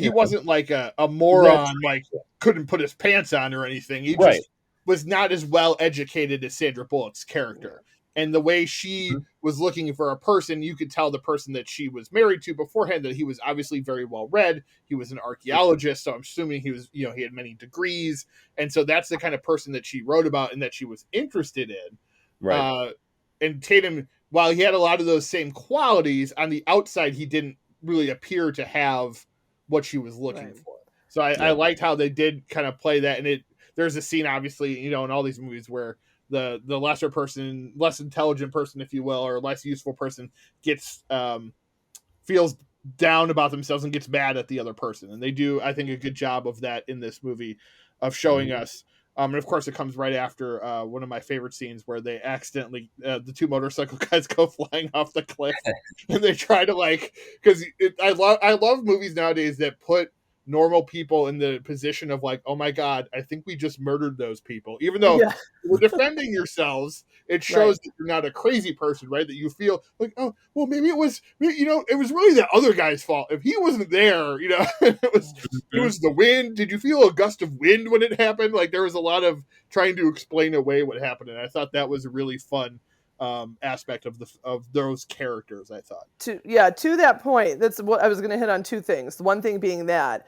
wasn't like a moron, like couldn't put his pants on or anything. He just was not as well educated as Sandra Bullock's character. And the way she was looking for a person, you could tell the person that she was married to beforehand that he was obviously very well read. He was an archaeologist, so I'm assuming he was, he had many degrees. And so that's the kind of person that she wrote about and that she was interested in. Right. And Tatum, while he had a lot of those same qualities, on the outside, he didn't really appear to have what she was looking for. So I liked how they did kind of play that. And there's a scene, obviously, in all these movies where the lesser person, less intelligent person, if you will, or less useful person gets feels down about themselves and gets mad at the other person. And they do, I think, a good job of that in this movie, of showing us. And of course, it comes right after one of my favorite scenes where they accidentally, the two motorcycle guys go flying off the cliff, and they try to because I love movies nowadays that put normal people in the position of like, oh my God, I think we just murdered those people. Even though Yeah. you're defending yourselves, it shows Right. that you're not a crazy person, right? That you feel like, oh, well, maybe it was, it was really the other guy's fault. If he wasn't there, it was the wind. Did you feel a gust of wind when it happened? Like there was a lot of trying to explain away what happened. And I thought that was a really fun aspect of those characters. I thought To that point, that's what I was going to hit on. Two things. One thing being that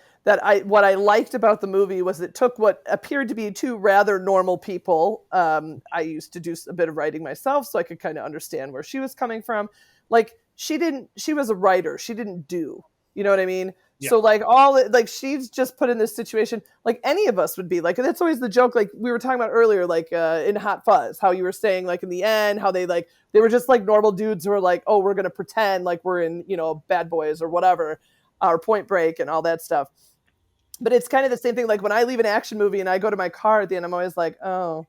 what I liked about the movie was it took what appeared to be two rather normal people. I used to do a bit of writing myself, so I could kind of understand where she was coming from. Like she was a writer. She didn't do. You know what I mean? Yeah. So she's just put in this situation like any of us would be. Like that's always the joke. Like we were talking about earlier, like in Hot Fuzz, how you were saying like in the end, how they were just like normal dudes who were like, oh, we're gonna pretend like we're in Bad Boys or whatever, or Point Break and all that stuff. But it's kind of the same thing. Like when I leave an action movie and I go to my car at the end, I'm always like, oh,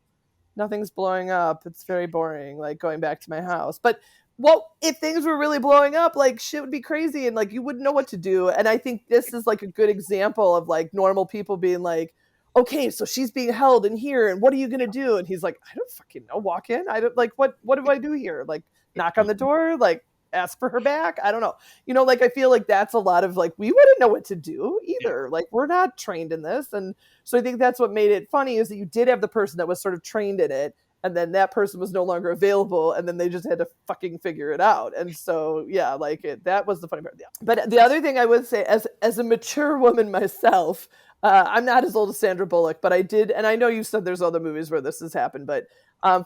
nothing's blowing up. It's very boring. Like going back to my house, but. Well, if things were really blowing up, like shit would be crazy and like you wouldn't know what to do. And I think this is like a good example of like normal people being like, okay, so she's being held in here and what are you going to do? And he's like, I don't fucking know. Walk in. I don't like, what do I do here? Like knock on the door, like ask for her back. I don't know. Like I feel like that's a lot of like, we wouldn't know what to do either. Like we're not trained in this. And so I think that's what made it funny is that you did have the person that was sort of trained in it. And then that person was no longer available, and then they just had to fucking figure it out. And so, yeah, that was the funny part. Yeah. But the other thing I would say, as a mature woman myself, I'm not as old as Sandra Bullock, but I did, and I know you said there's other movies where this has happened, but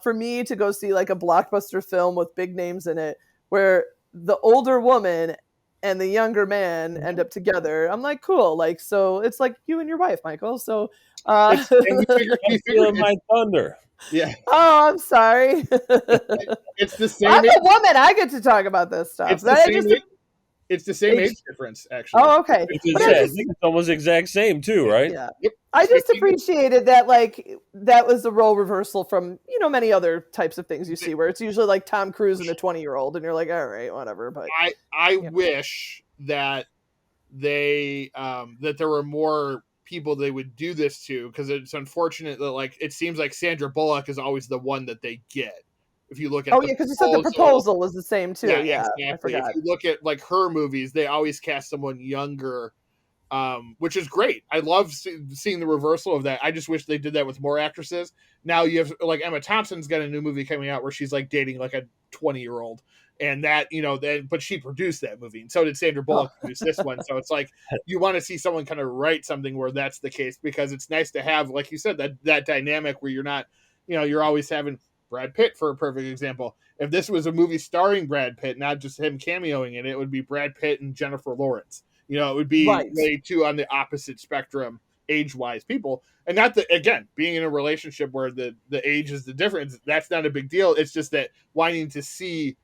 for me to go see like a blockbuster film with big names in it, where the older woman and the younger man end up together, I'm like, cool. Like, so it's like you and your wife, Michael. So, we figured my thunder. Yeah. Oh, I'm sorry. It's the same. I'm a woman. I get to talk about this stuff. It's the same age difference, actually. Oh, okay. I think it's almost exact same too, right? Yeah. Yep. I just appreciated that, like, that was a role reversal from, many other types of things you see where it's usually like Tom Cruise and a 20-year-old, and you're like, all right, whatever. But I wish that that there were more people they would do this to, because it's unfortunate that like it seems like Sandra Bullock is always the one that they get. If you look at because you said the proposal was the same too. Yeah, exactly. I forgot. If you look at like her movies, they always cast someone younger, which is great. I love seeing the reversal of that. I just wish they did that with more actresses. Now you have like Emma Thompson's got a new movie coming out where she's like dating like a 20-year-old. And that, but she produced that movie, and so did Sandra Bullock produce this one. So it's like you want to see someone kind of write something where that's the case, because it's nice to have, like you said, that dynamic where you're not, you're always having Brad Pitt, for a perfect example. If this was a movie starring Brad Pitt, not just him cameoing in it, it would be Brad Pitt and Jennifer Lawrence. It would be really two on the opposite spectrum age-wise people. And not that, again, being in a relationship where the age is the difference, that's not a big deal. It's just that wanting to see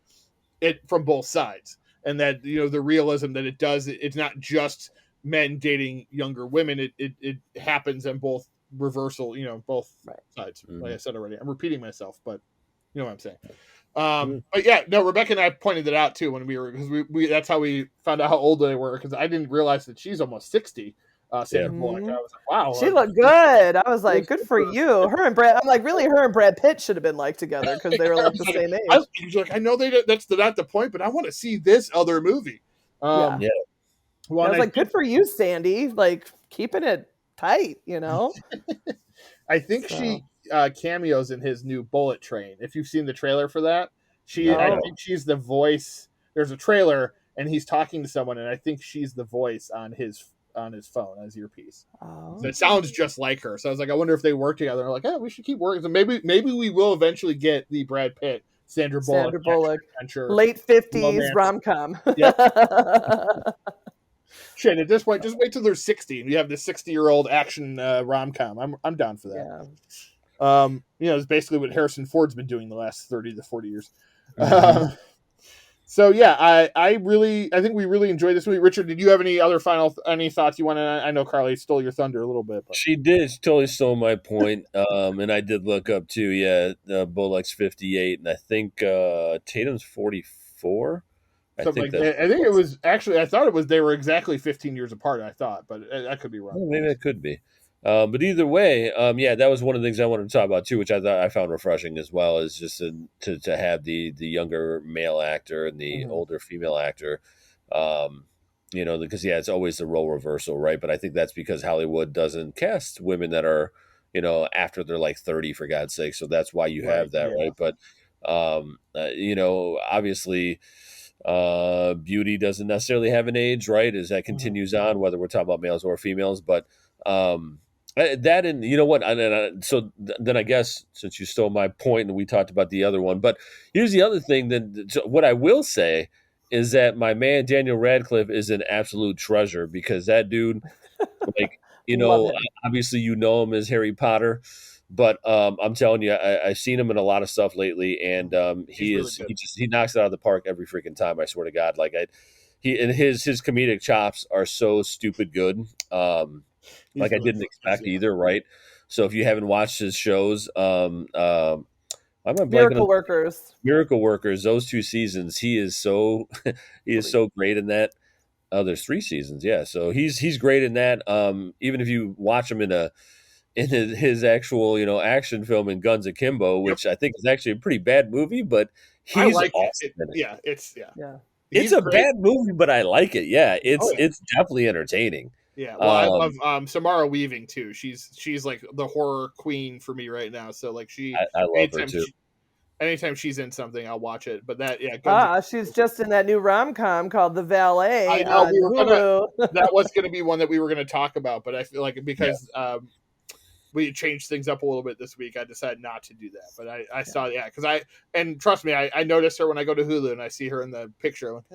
it from both sides, and that the realism that it's not just men dating younger women. It happens in both reversal, both sides. Like I said already, I'm repeating myself, but you know what I'm saying. But yeah, no, Rebecca and I pointed it out too when because we that's how we found out how old they were, because I didn't realize that she's almost 60. Sandra Bullock. I was like, wow, she looked good. I was like, good for you. Her and Brad. I'm like, really, her and Brad Pitt should have been like together because they were like the same age. I know that's not the point, but I want to see this other movie. Well, I was like, good for you, Sandy. Like keeping it tight, I think she cameos in his new Bullet Train. If you've seen the trailer for that, I think she's the voice. There's a trailer, and he's talking to someone, and I think she's the voice on his phone as earpiece. So it sounds just like her. So I was like, I wonder if they work together. And like, we should keep working. So maybe we will eventually get the Brad Pitt, Sandra Bullock late 50s rom-com. Yeah. Shit, at this point, just wait till they're 60 and you have this 60-year-old action rom-com. I'm down for that. Yeah. It's basically what Harrison Ford's been doing the last 30 to 40 years. So yeah, I think we really enjoyed this movie. Richard, did you have any thoughts you want to? I know Carly stole your thunder a little bit, but she did. She totally stole my point. And I did look up too. Yeah, Bullock's 58, and I think Tatum's 44. I Something think like that's that. I think it was actually. I thought it was they were exactly 15 years apart. I thought, but I could be wrong. well, maybe it could be. But either way, yeah, that was one of the things I wanted to talk about too, which I thought I found refreshing as well, is just to have the younger male actor and the Mhm. older female actor. Um, because yeah, it's always the role reversal, right? But I think that's because Hollywood doesn't cast women that are, after they're like 30, for God's sake. So that's why you Right. have that, Yeah. right? But obviously beauty doesn't necessarily have an age, right? As that Mhm. continues on, whether we're talking about males or females. But that, and you know what? Then I guess, since you stole my point and we talked about the other one, but here's the other thing. Then what I will say is that my man Daniel Radcliffe is an absolute treasure, because that dude, like, Love him. obviously you know him as Harry Potter, but I'm telling you, I've seen him in a lot of stuff lately, and He's really good. he knocks it out of the park every freaking time. I swear to God, like he and his comedic chops are so stupid good. He's Like I really didn't hilarious. expect Yeah. either, right? So if you haven't watched his shows, I'm not blanking on Miracle Workers. Miracle Workers, those 2 seasons, he is so he is Three. so great in that. Oh, there's 3 seasons, yeah. So he's great in that. Even if you watch him in his actual action film in Guns Akimbo, Yep. which I think is actually a pretty bad movie, but I he's like awesome it. in it. Yeah. It's Yeah. It's He's a great. bad movie, but I like it. Yeah, Oh yeah. it's definitely entertaining. Yeah. Well, I Um, love Samara Weaving too. She's like the horror queen for me right now. So like I love her anytime too. she, anytime she's in something, I'll watch it. But that Guns. She's just in that new rom-com called The I Valet know on we were gonna. Hulu. That was gonna be one that we were gonna talk about, but I feel like Yeah. because we changed things up a little bit this week, I decided not to do that. But I saw because and trust me, I noticed her when I go to Hulu and I see her in the picture. I'm like,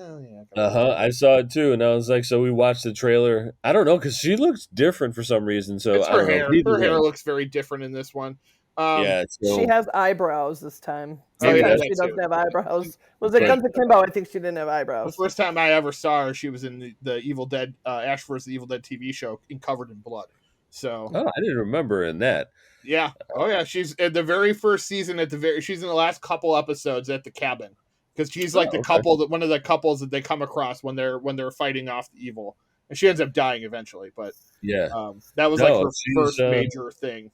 oh yeah. I saw it too, and I was like, so we watched the trailer. I don't know, because she looks different for some reason. So It's I her don't know. hair. But either Her hair way, looks very different in this one. yeah. She So has eyebrows this time. Oh maybe yeah, Sometimes that's that she too. doesn't have eyebrows. Was it right. Guns Akimbo? I think she didn't have The eyebrows. first time I ever saw her, she was in the Evil Dead, Ash vs. the Evil Dead TV show, covered in blood. So Oh, I didn't remember in that. yeah, oh yeah, she's at the very first season. She's in the last couple episodes at the cabin because she's like the Okay. couple that one of the couples that they come across when they're fighting off the evil, and she ends up dying eventually. But Yeah. that was like No, her first major thing.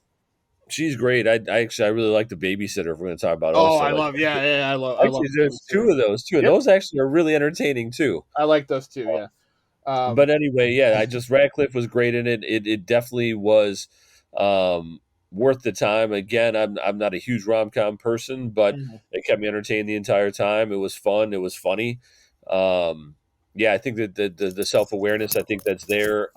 she's great. I really like The Babysitter. If we're going to talk about Oh, also, I like, love I love actually, there's two of those too, and Yep, those actually are really entertaining too. I like those too. Yeah. But anyway, yeah, Radcliffe was great in it. It definitely was worth the time. Again, I'm not a huge rom com person, but Mhm. it kept me entertained the entire time. It was fun. It was funny. Um, yeah, I think that the self awareness, I think that's there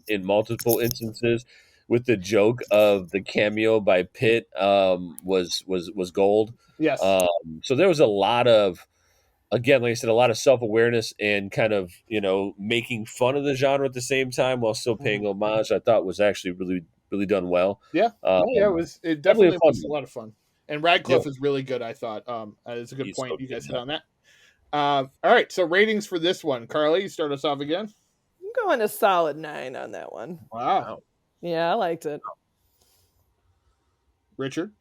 in multiple instances. With the joke of the cameo by Pitt was gold. Yes. So there was a lot of, again, like I said, a lot of self awareness and kind of making fun of the genre at the same time while still paying Mhm. homage. I thought was actually really really done well. Yeah. Um, No, yeah, it Definitely a definitely fun was a one. lot of fun. And Yeah, Radcliffe is really good, I thought. It's a good he's so point you good. guys hit on that. All right, so ratings for this one. Carly, you start us off again. I'm going a solid 9 on that one. Wow. Yeah, I liked it. Richard?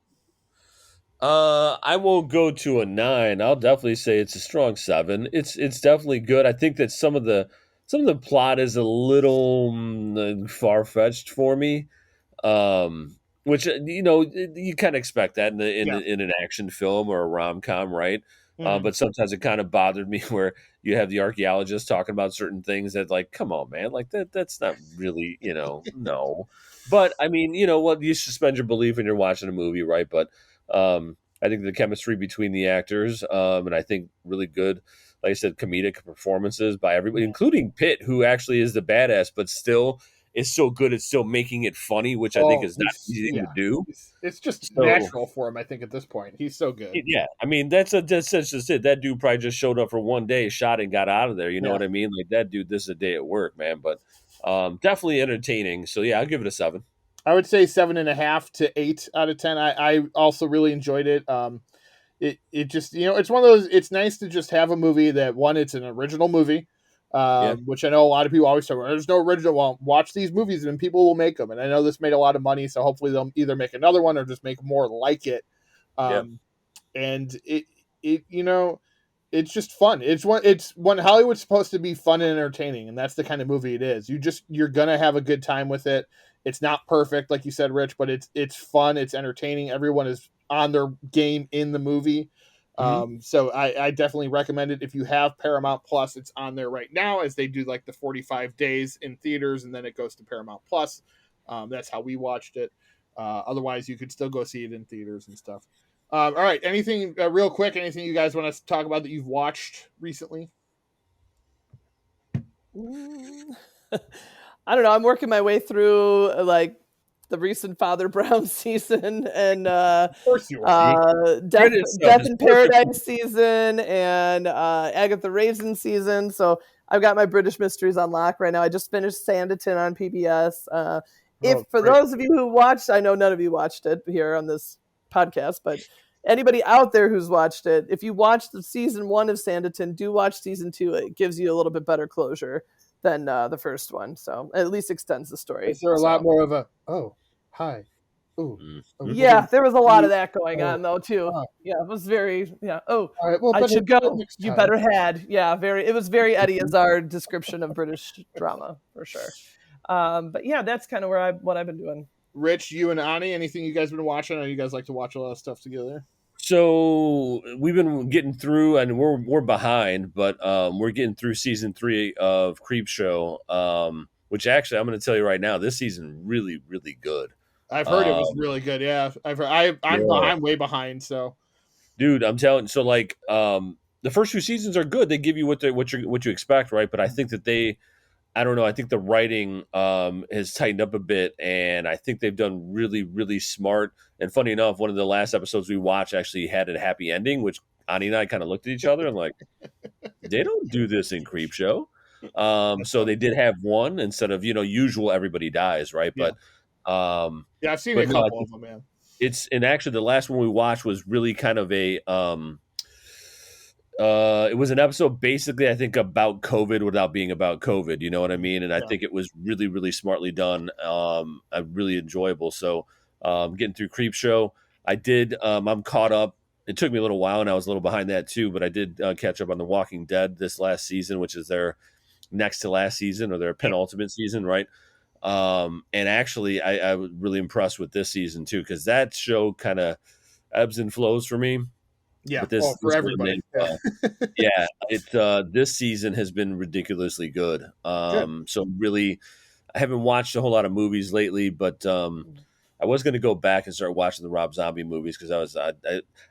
I won't go to a 9. I'll definitely say it's a strong 7. It's definitely good. I think that some of the plot is a little far fetched for me. Which you kind of expect that Yeah. in an action film or a rom com, right? Mhm. But sometimes it kind of bothered me where you have the archaeologist talking about certain things that, like, come on, man, like that's not really, no. But I mean, what, you suspend your belief when you're watching a movie, right? But I think the chemistry between the actors, and I think really good, like I said, comedic performances by everybody, including Pitt, who actually is the badass, but still is so good at still making it funny, which I think Oh, is not an easy thing to do. it's just So natural for him, I think, at this point. He's so good. yeah, I mean that's just it. That dude probably just showed up for one day, shot and got out of there. You know Yeah. what I mean? Like, that dude, this is a day at work, man. But definitely entertaining. So yeah, I'll give it a 7. I would say 7.5 to 8 out of 10. I also really enjoyed it. It just, it's one of those, it's nice to just have a movie that, one, it's an original movie, Yeah, which I know a lot of people always say, well, there's no original. Well, watch these movies and people will make them. And I know this made a lot of money, so hopefully they'll either make another one or just make more like it. yeah, And it it's just fun. It's when Hollywood's supposed to be fun and entertaining, and that's the kind of movie it is. You're gonna have a good time with it. It's not perfect, like you said, Rich, but it's fun. It's entertaining. Everyone is on their game in the movie. So I definitely recommend it. If you have Paramount Plus, it's on there right now as they do like the 45 days in theaters, and then it goes to Paramount Plus. That's how we watched it. Otherwise, you could still go see it in theaters and stuff. All right. Anything real quick? Anything you guys want to talk about that you've watched recently? I don't know. I'm working my way through like the recent Father Brown season and Of course you are. Death in Paradise season and Agatha Raisin season. So I've got my British mysteries on lock right now. I just finished Sanditon on PBS. Those of you who watched, I know none of you watched it here on this podcast, but anybody out there who's watched it, if you watched the season 1 of Sanditon, do watch season 2. It gives you a little bit better closure than the first one, so at least extends the story. Is there a lot more of a hi, yeah, there was a lot of that going on though too. Yeah, it was very I should go. You better had it was very Eddie Izzard description of British drama for sure. But yeah, that's kind of what I've been doing. Rich, you and Ani, anything you guys been watching? I know you guys like to watch a lot of stuff together. So we've been getting through, and we're behind, but we're getting through season 3 of Creepshow, which actually I'm going to tell you right now, this season really, really good. I've heard it was really good. Yeah, I've heard. I'm way behind. So, dude, I'm telling. So like, the first 2 seasons are good. They give you what you expect, right? But I think that I don't know. I think the writing has tightened up a bit, and I think they've done really, really smart. And funny enough, one of the last episodes we watched actually had a happy ending, which Ani and I kind of looked at each other and like, they don't do this in Creepshow. So they did have one instead of usual everybody dies, right? Yeah. But I've seen a couple of them, man. And actually the last one we watched was really kind of a it was an episode basically, I think, about COVID without being about COVID. You know what I mean? And I think it was really, really smartly done. Really enjoyable. So getting through Creepshow, I did. I'm caught up. It took me a little while, and I was a little behind that too. But I did catch up on The Walking Dead this last season, which is their next to last season or their penultimate season, right? And actually, I was really impressed with this season too, because that show kind of ebbs and flows for me. Yeah, but for everybody. This season has been ridiculously good. So really, I haven't watched a whole lot of movies lately, but I was going to go back and start watching the Rob Zombie movies because I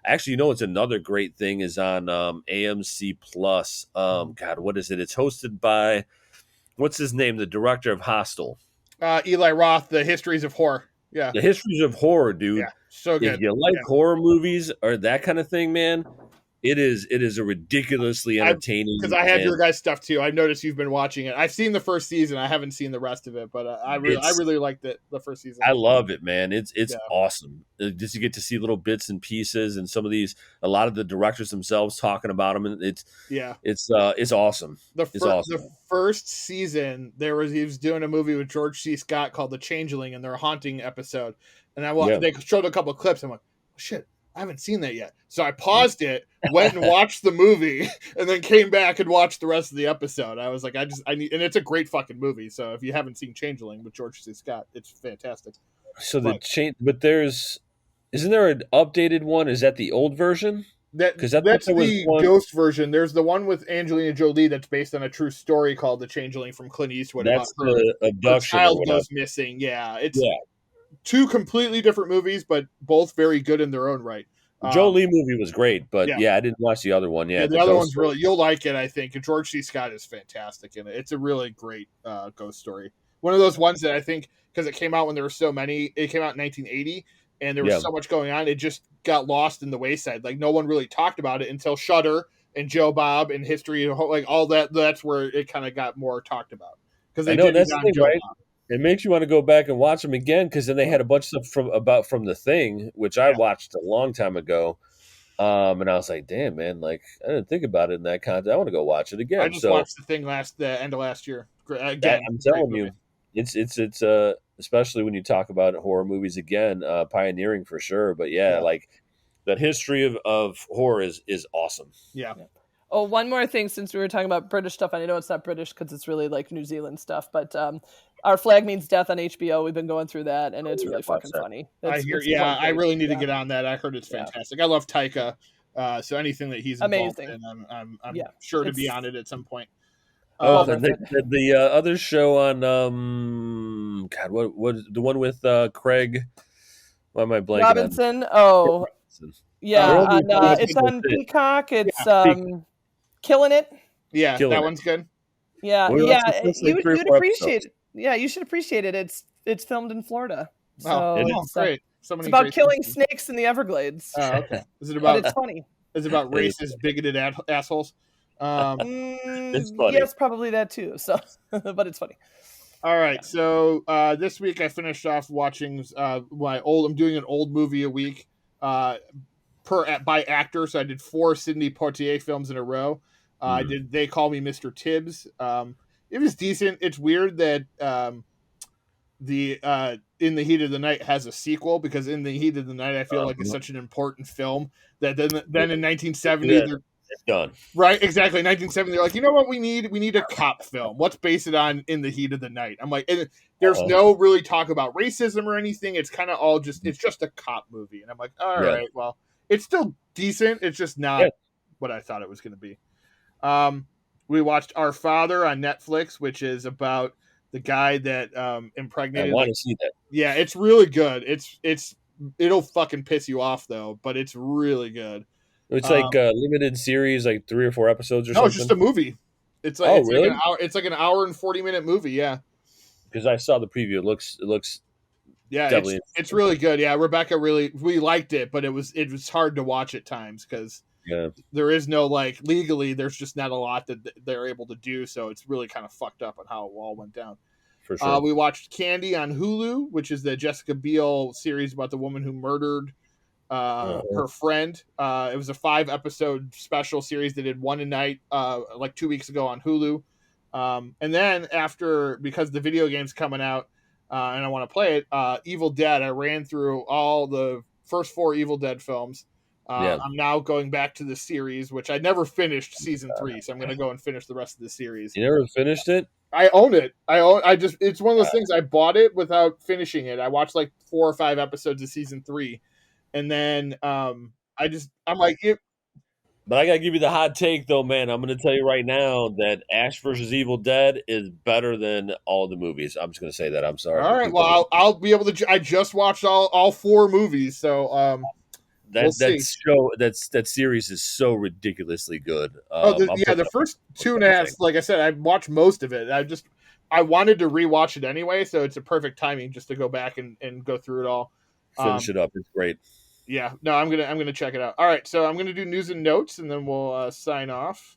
actually, it's another great thing is on AMC Plus. God, what is it? It's hosted by what's his name? The director of Hostel. Eli Roth, The Histories of Horror. Yeah. The Histories of Horror, dude. Yeah, so good. If you like horror movies or that kind of thing, man, it is a ridiculously entertaining. Because I have your guys' stuff too. I've noticed you've been watching it. I've seen the first season. I haven't seen the rest of it, but I really liked it. The first season. I love it, man. It's awesome. Just to get to see little bits and pieces, and a lot of the directors themselves talking about them, and it's awesome. The first season, he was doing a movie with George C. Scott called The Changeling, and their haunting episode. And they showed a couple of clips. I'm like, oh, shit, I haven't seen that yet. So I paused it, went and watched the movie, and then came back and watched the rest of the episode. I was like, I need, and it's a great fucking movie. So if you haven't seen Changeling with George C. Scott, it's fantastic. So isn't there an updated one? Is that the old version? That's the ghost version. There's the one with Angelina Jolie that's based on a true story called The Changeling from Clint Eastwood. That's the abduction. Her child goes missing. Yeah, it's 2 completely different movies, but both very good in their own right. Jolie movie was great, but I didn't watch the other one. Yeah, the other one's really, you'll like it, I think. And George C. Scott is fantastic in it. It's a really great ghost story. One of those ones that I think, because it came out when there were so many, it came out in 1980, and there was so much going on, it just got lost in the wayside. Like, no one really talked about it until Shudder and Joe Bob and History, like all that. That's where it kind of got more talked about. Because they did it on Joe Bob. It makes you want to go back and watch them again, because then they had a bunch of stuff from The Thing, which I watched a long time ago, and I was like, "Damn, man! Like, I didn't think about it in that context. I want to go watch it again." I just watched The Thing the end of last year. Again, I'm telling you, it's especially when you talk about horror movies again, pioneering for sure. But like that history of horror is awesome. Yeah. Oh, one more thing, since we were talking about British stuff, and I know it's not British because it's really like New Zealand stuff, but Our Flag Means Death on HBO, we've been going through that, and it's really fucking funny. I hear, It's yeah, quite I great. really need to get on that. I heard it's fantastic. I love Taika, so anything that he's involved Amazing. in, I'm Yeah. sure to be on it at some point. Oh, Worth and it. the other show on God, what the one with Craig? Why am I blanking Robinson. Oh, on? yeah. We're only On, five it's people on in. Peacock. It's Peacock. Killing It. Yeah, Killing that it. one's good. Yeah, We watched the first, like, 3 or you'd 4 appreciate episodes. it. Yeah, you should appreciate it. It's filmed in Florida, so It Oh, is. great! So it's many about great killing things. snakes in the Everglades. Oh, okay. Is it But about it's funny. It is. racist, bigoted assholes? It's funny. Yes, probably that too. So, but it's funny. All right. So this week I finished off watching I'm doing an old movie a week by actor. So I did 4 Sidney Poitier films in a row. I did They Call Me Mr. Tibbs. It was decent. It's weird that the In the Heat of the Night has a sequel, because In the Heat of the Night I feel like it's such an important film that then in 1970 Yeah, it's done. right, exactly, 1970 they're like, you know what, we need a cop film, let's base it on In the Heat of the Night. I'm like, and there's no really talk about racism or anything, it's kind of all just, it's just a cop movie, and I'm like, all right, well, it's still decent, it's just not what I thought it was going to be. We watched Our Father on Netflix, which is about the guy that impregnated. I want to see that. Yeah, it's really good. It'll fucking piss you off though, but it's really good. It's like a limited series, like 3 or 4 episodes or something. No, it's just a movie. It's like, oh, really? Like an hour. It's like an hour and 40-minute movie. Yeah, because I saw the preview. It looks. Yeah, it's really good. Yeah, Rebecca we liked it, but it was hard to watch at times because there is no, like, legally there's just not a lot that they're able to do, so it's really kind of fucked up on how it all went down. For sure. We watched Candy on Hulu, which is the Jessica Biel series about the woman who murdered her friend. It was a 5-episode special series. They did one a night like 2 weeks ago on Hulu. And then because the video game's coming out and I want to play it, Evil Dead, I ran through all the first 4 Evil Dead films. I'm now going back to the series, which I never finished season 3, so I'm going to go and finish the rest of the series. You never finished it? I own it. It's one of those things. I bought it without finishing it. I watched like 4 or 5 episodes of season 3, and then I'm like, But I gotta give you the hot take, though, man. I'm gonna tell you right now that Ash versus Evil Dead is better than all the movies. I'm just gonna say that. I'm sorry. All right. Well, I'll be able to. I just watched all 4 movies, so that series is so ridiculously good. The first 2.5, like I said, I watched most of it. I wanted to rewatch it anyway, so it's a perfect timing just to go back and go through it all. Finish it up. It's great. Yeah, no, I'm gonna check it out. All right, so I'm gonna do news and notes, and then we'll sign off.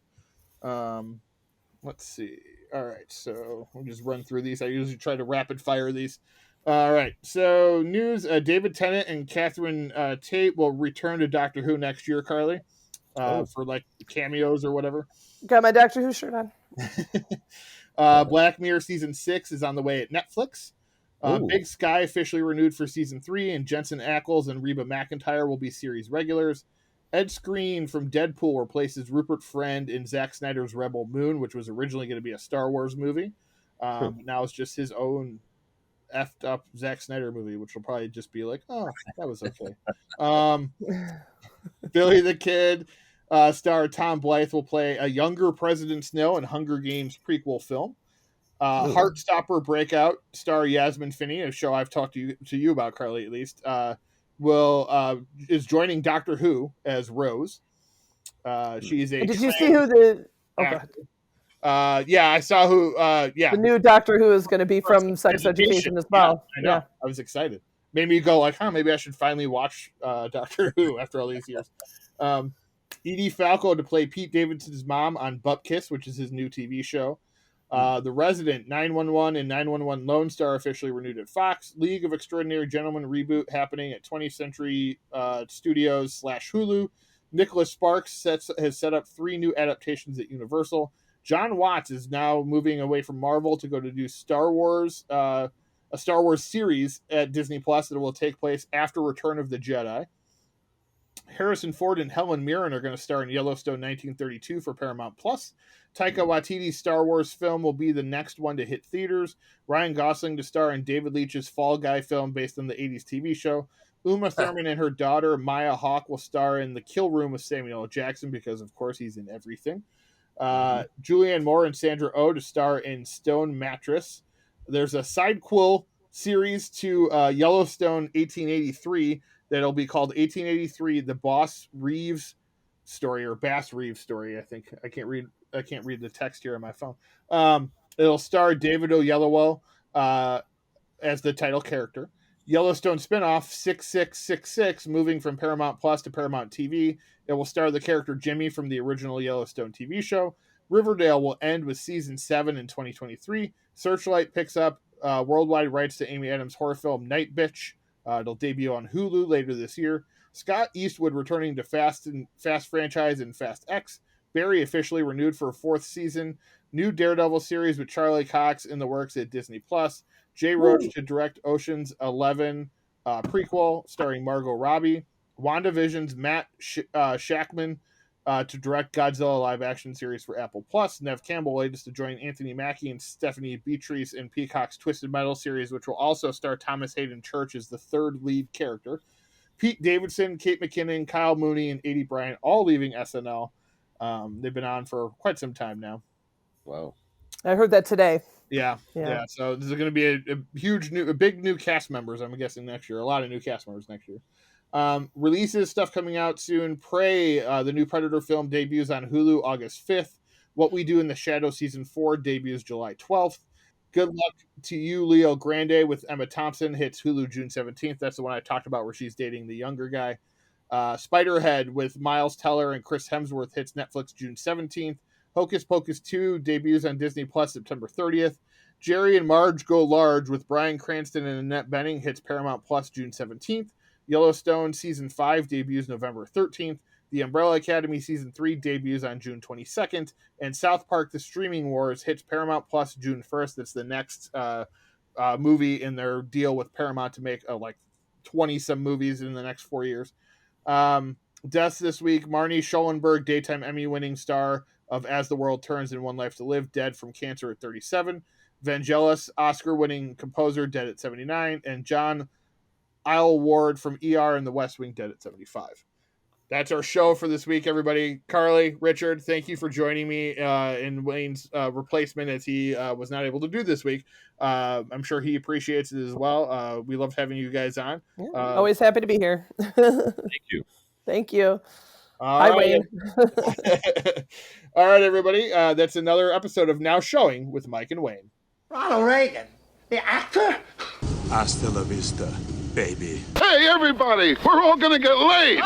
Let's see. All right, so we'll just run through these. I usually try to rapid fire these. All right, so news: David Tennant and Catherine Tate will return to Doctor Who next year, Carly, for like cameos or whatever. Got my Doctor Who shirt on. Black Mirror season 6 is on the way at Netflix. Big Sky officially renewed for season 3, and Jensen Ackles and Reba McEntire will be series regulars. Ed Skrein from Deadpool replaces Rupert Friend in Zack Snyder's Rebel Moon, which was originally going to be a Star Wars movie. Now it's just his own effed up Zack Snyder movie, which will probably just be like, oh, that was okay. Billy the Kid star Tom Blythe will play a younger President Snow in Hunger Games prequel film. Heartstopper Breakout star Yasmin Finney, a show I've talked to you about, Carly, at least, is joining Doctor Who as Rose. She's a. Did you see who the? Yeah, I saw who. The new Doctor Who is going to be from Sex Education as well. Yeah, I know. Yeah. I was excited. Made me go like, maybe I should finally watch Doctor Who after all these years. Edie Falco to play Pete Davidson's mom on Butt Kiss, which is his new TV show. The Resident, 911 and 911 Lone Star officially renewed at Fox. League of Extraordinary Gentlemen reboot happening at 20th Century Studios / Hulu. Nicholas Sparks has set up 3 new adaptations at Universal. John Watts is now moving away from Marvel to go to do Star Wars, a Star Wars series at Disney Plus that will take place after Return of the Jedi. Harrison Ford and Helen Mirren are going to star in Yellowstone 1932 for Paramount Plus. Taika Waititi's Star Wars film will be the next one to hit theaters. Ryan Gosling to star in David Leitch's Fall Guy film based on the 80s TV show. Uma Thurman and her daughter Maya Hawke will star in The Kill Room with Samuel L. Jackson because, of course, he's in everything. Julianne Moore and Sandra Oh to star in Stone Mattress. There's a sidequel series to Yellowstone 1883 that'll be called 1883: The Boss Reeves Story, or Bass Reeves Story. I think I can't read the text here on my phone. It'll star David Oyelowo as the title character. Yellowstone spinoff 6666 moving from Paramount Plus to Paramount TV. It will star the character Jimmy from the original Yellowstone TV show. Riverdale will end with season 7 in 2023. Searchlight picks up worldwide rights to Amy Adams' horror film Night Bitch. It'll debut on Hulu later this year. Scott Eastwood returning to Fast franchise and Fast X. Barry officially renewed for a 4th season. New Daredevil series with Charlie Cox in the works at Disney Plus. Jay Roach to direct Ocean's 11 prequel starring Margot Robbie. WandaVision's Matt Shackman to direct Godzilla live-action series for Apple Plus. Nev Campbell latest to join Anthony Mackie and Stephanie Beatrice in Peacock's Twisted Metal series, which will also star Thomas Hayden Church as the 3rd lead character. Pete Davidson, Kate McKinnon, Kyle Mooney, and Adie Bryant all leaving SNL. They've been on for quite some time now. Wow. I heard that today. Yeah. So this is going to be a big new cast members, I'm guessing, next year. A lot of new cast members next year. Releases, stuff coming out soon. Prey, the new Predator film, debuts on Hulu August 5th. What We Do in the Shadow Season 4 debuts July 12th. Good Luck to You, Leo Grande with Emma Thompson hits Hulu June 17th. That's the one I talked about where she's dating the younger guy. Spiderhead with Miles Teller and Chris Hemsworth hits Netflix June 17th. Hocus Pocus 2 debuts on Disney Plus September 30th. Jerry and Marge Go Large with Bryan Cranston and Annette Bening hits Paramount Plus June 17th. Yellowstone Season 5 debuts November 13th. The Umbrella Academy Season 3 debuts on June 22nd. And South Park The Streaming Wars hits Paramount Plus June 1st. That's the next movie in their deal with Paramount to make 20-some movies in the next 4 years. Deaths this week. Marnie Schollenberg, Daytime Emmy-winning star of As the World Turns and One Life to Live, dead from cancer at 37. Vangelis, Oscar-winning composer, dead at 79. And John Aylward from ER and The West Wing, dead at 75. That's our show for this week, everybody. Carly, Richard, thank you for joining me in Wayne's replacement, as he was not able to do this week. I'm sure he appreciates it as well. We loved having you guys on. Always happy to be here. Thank you. Thank you. Hi, right. Wayne. All right, everybody. That's another episode of Now Showing with Mike and Wayne. Ronald Reagan, the actor? Hasta la vista, baby. Hey, everybody, we're all gonna get laid.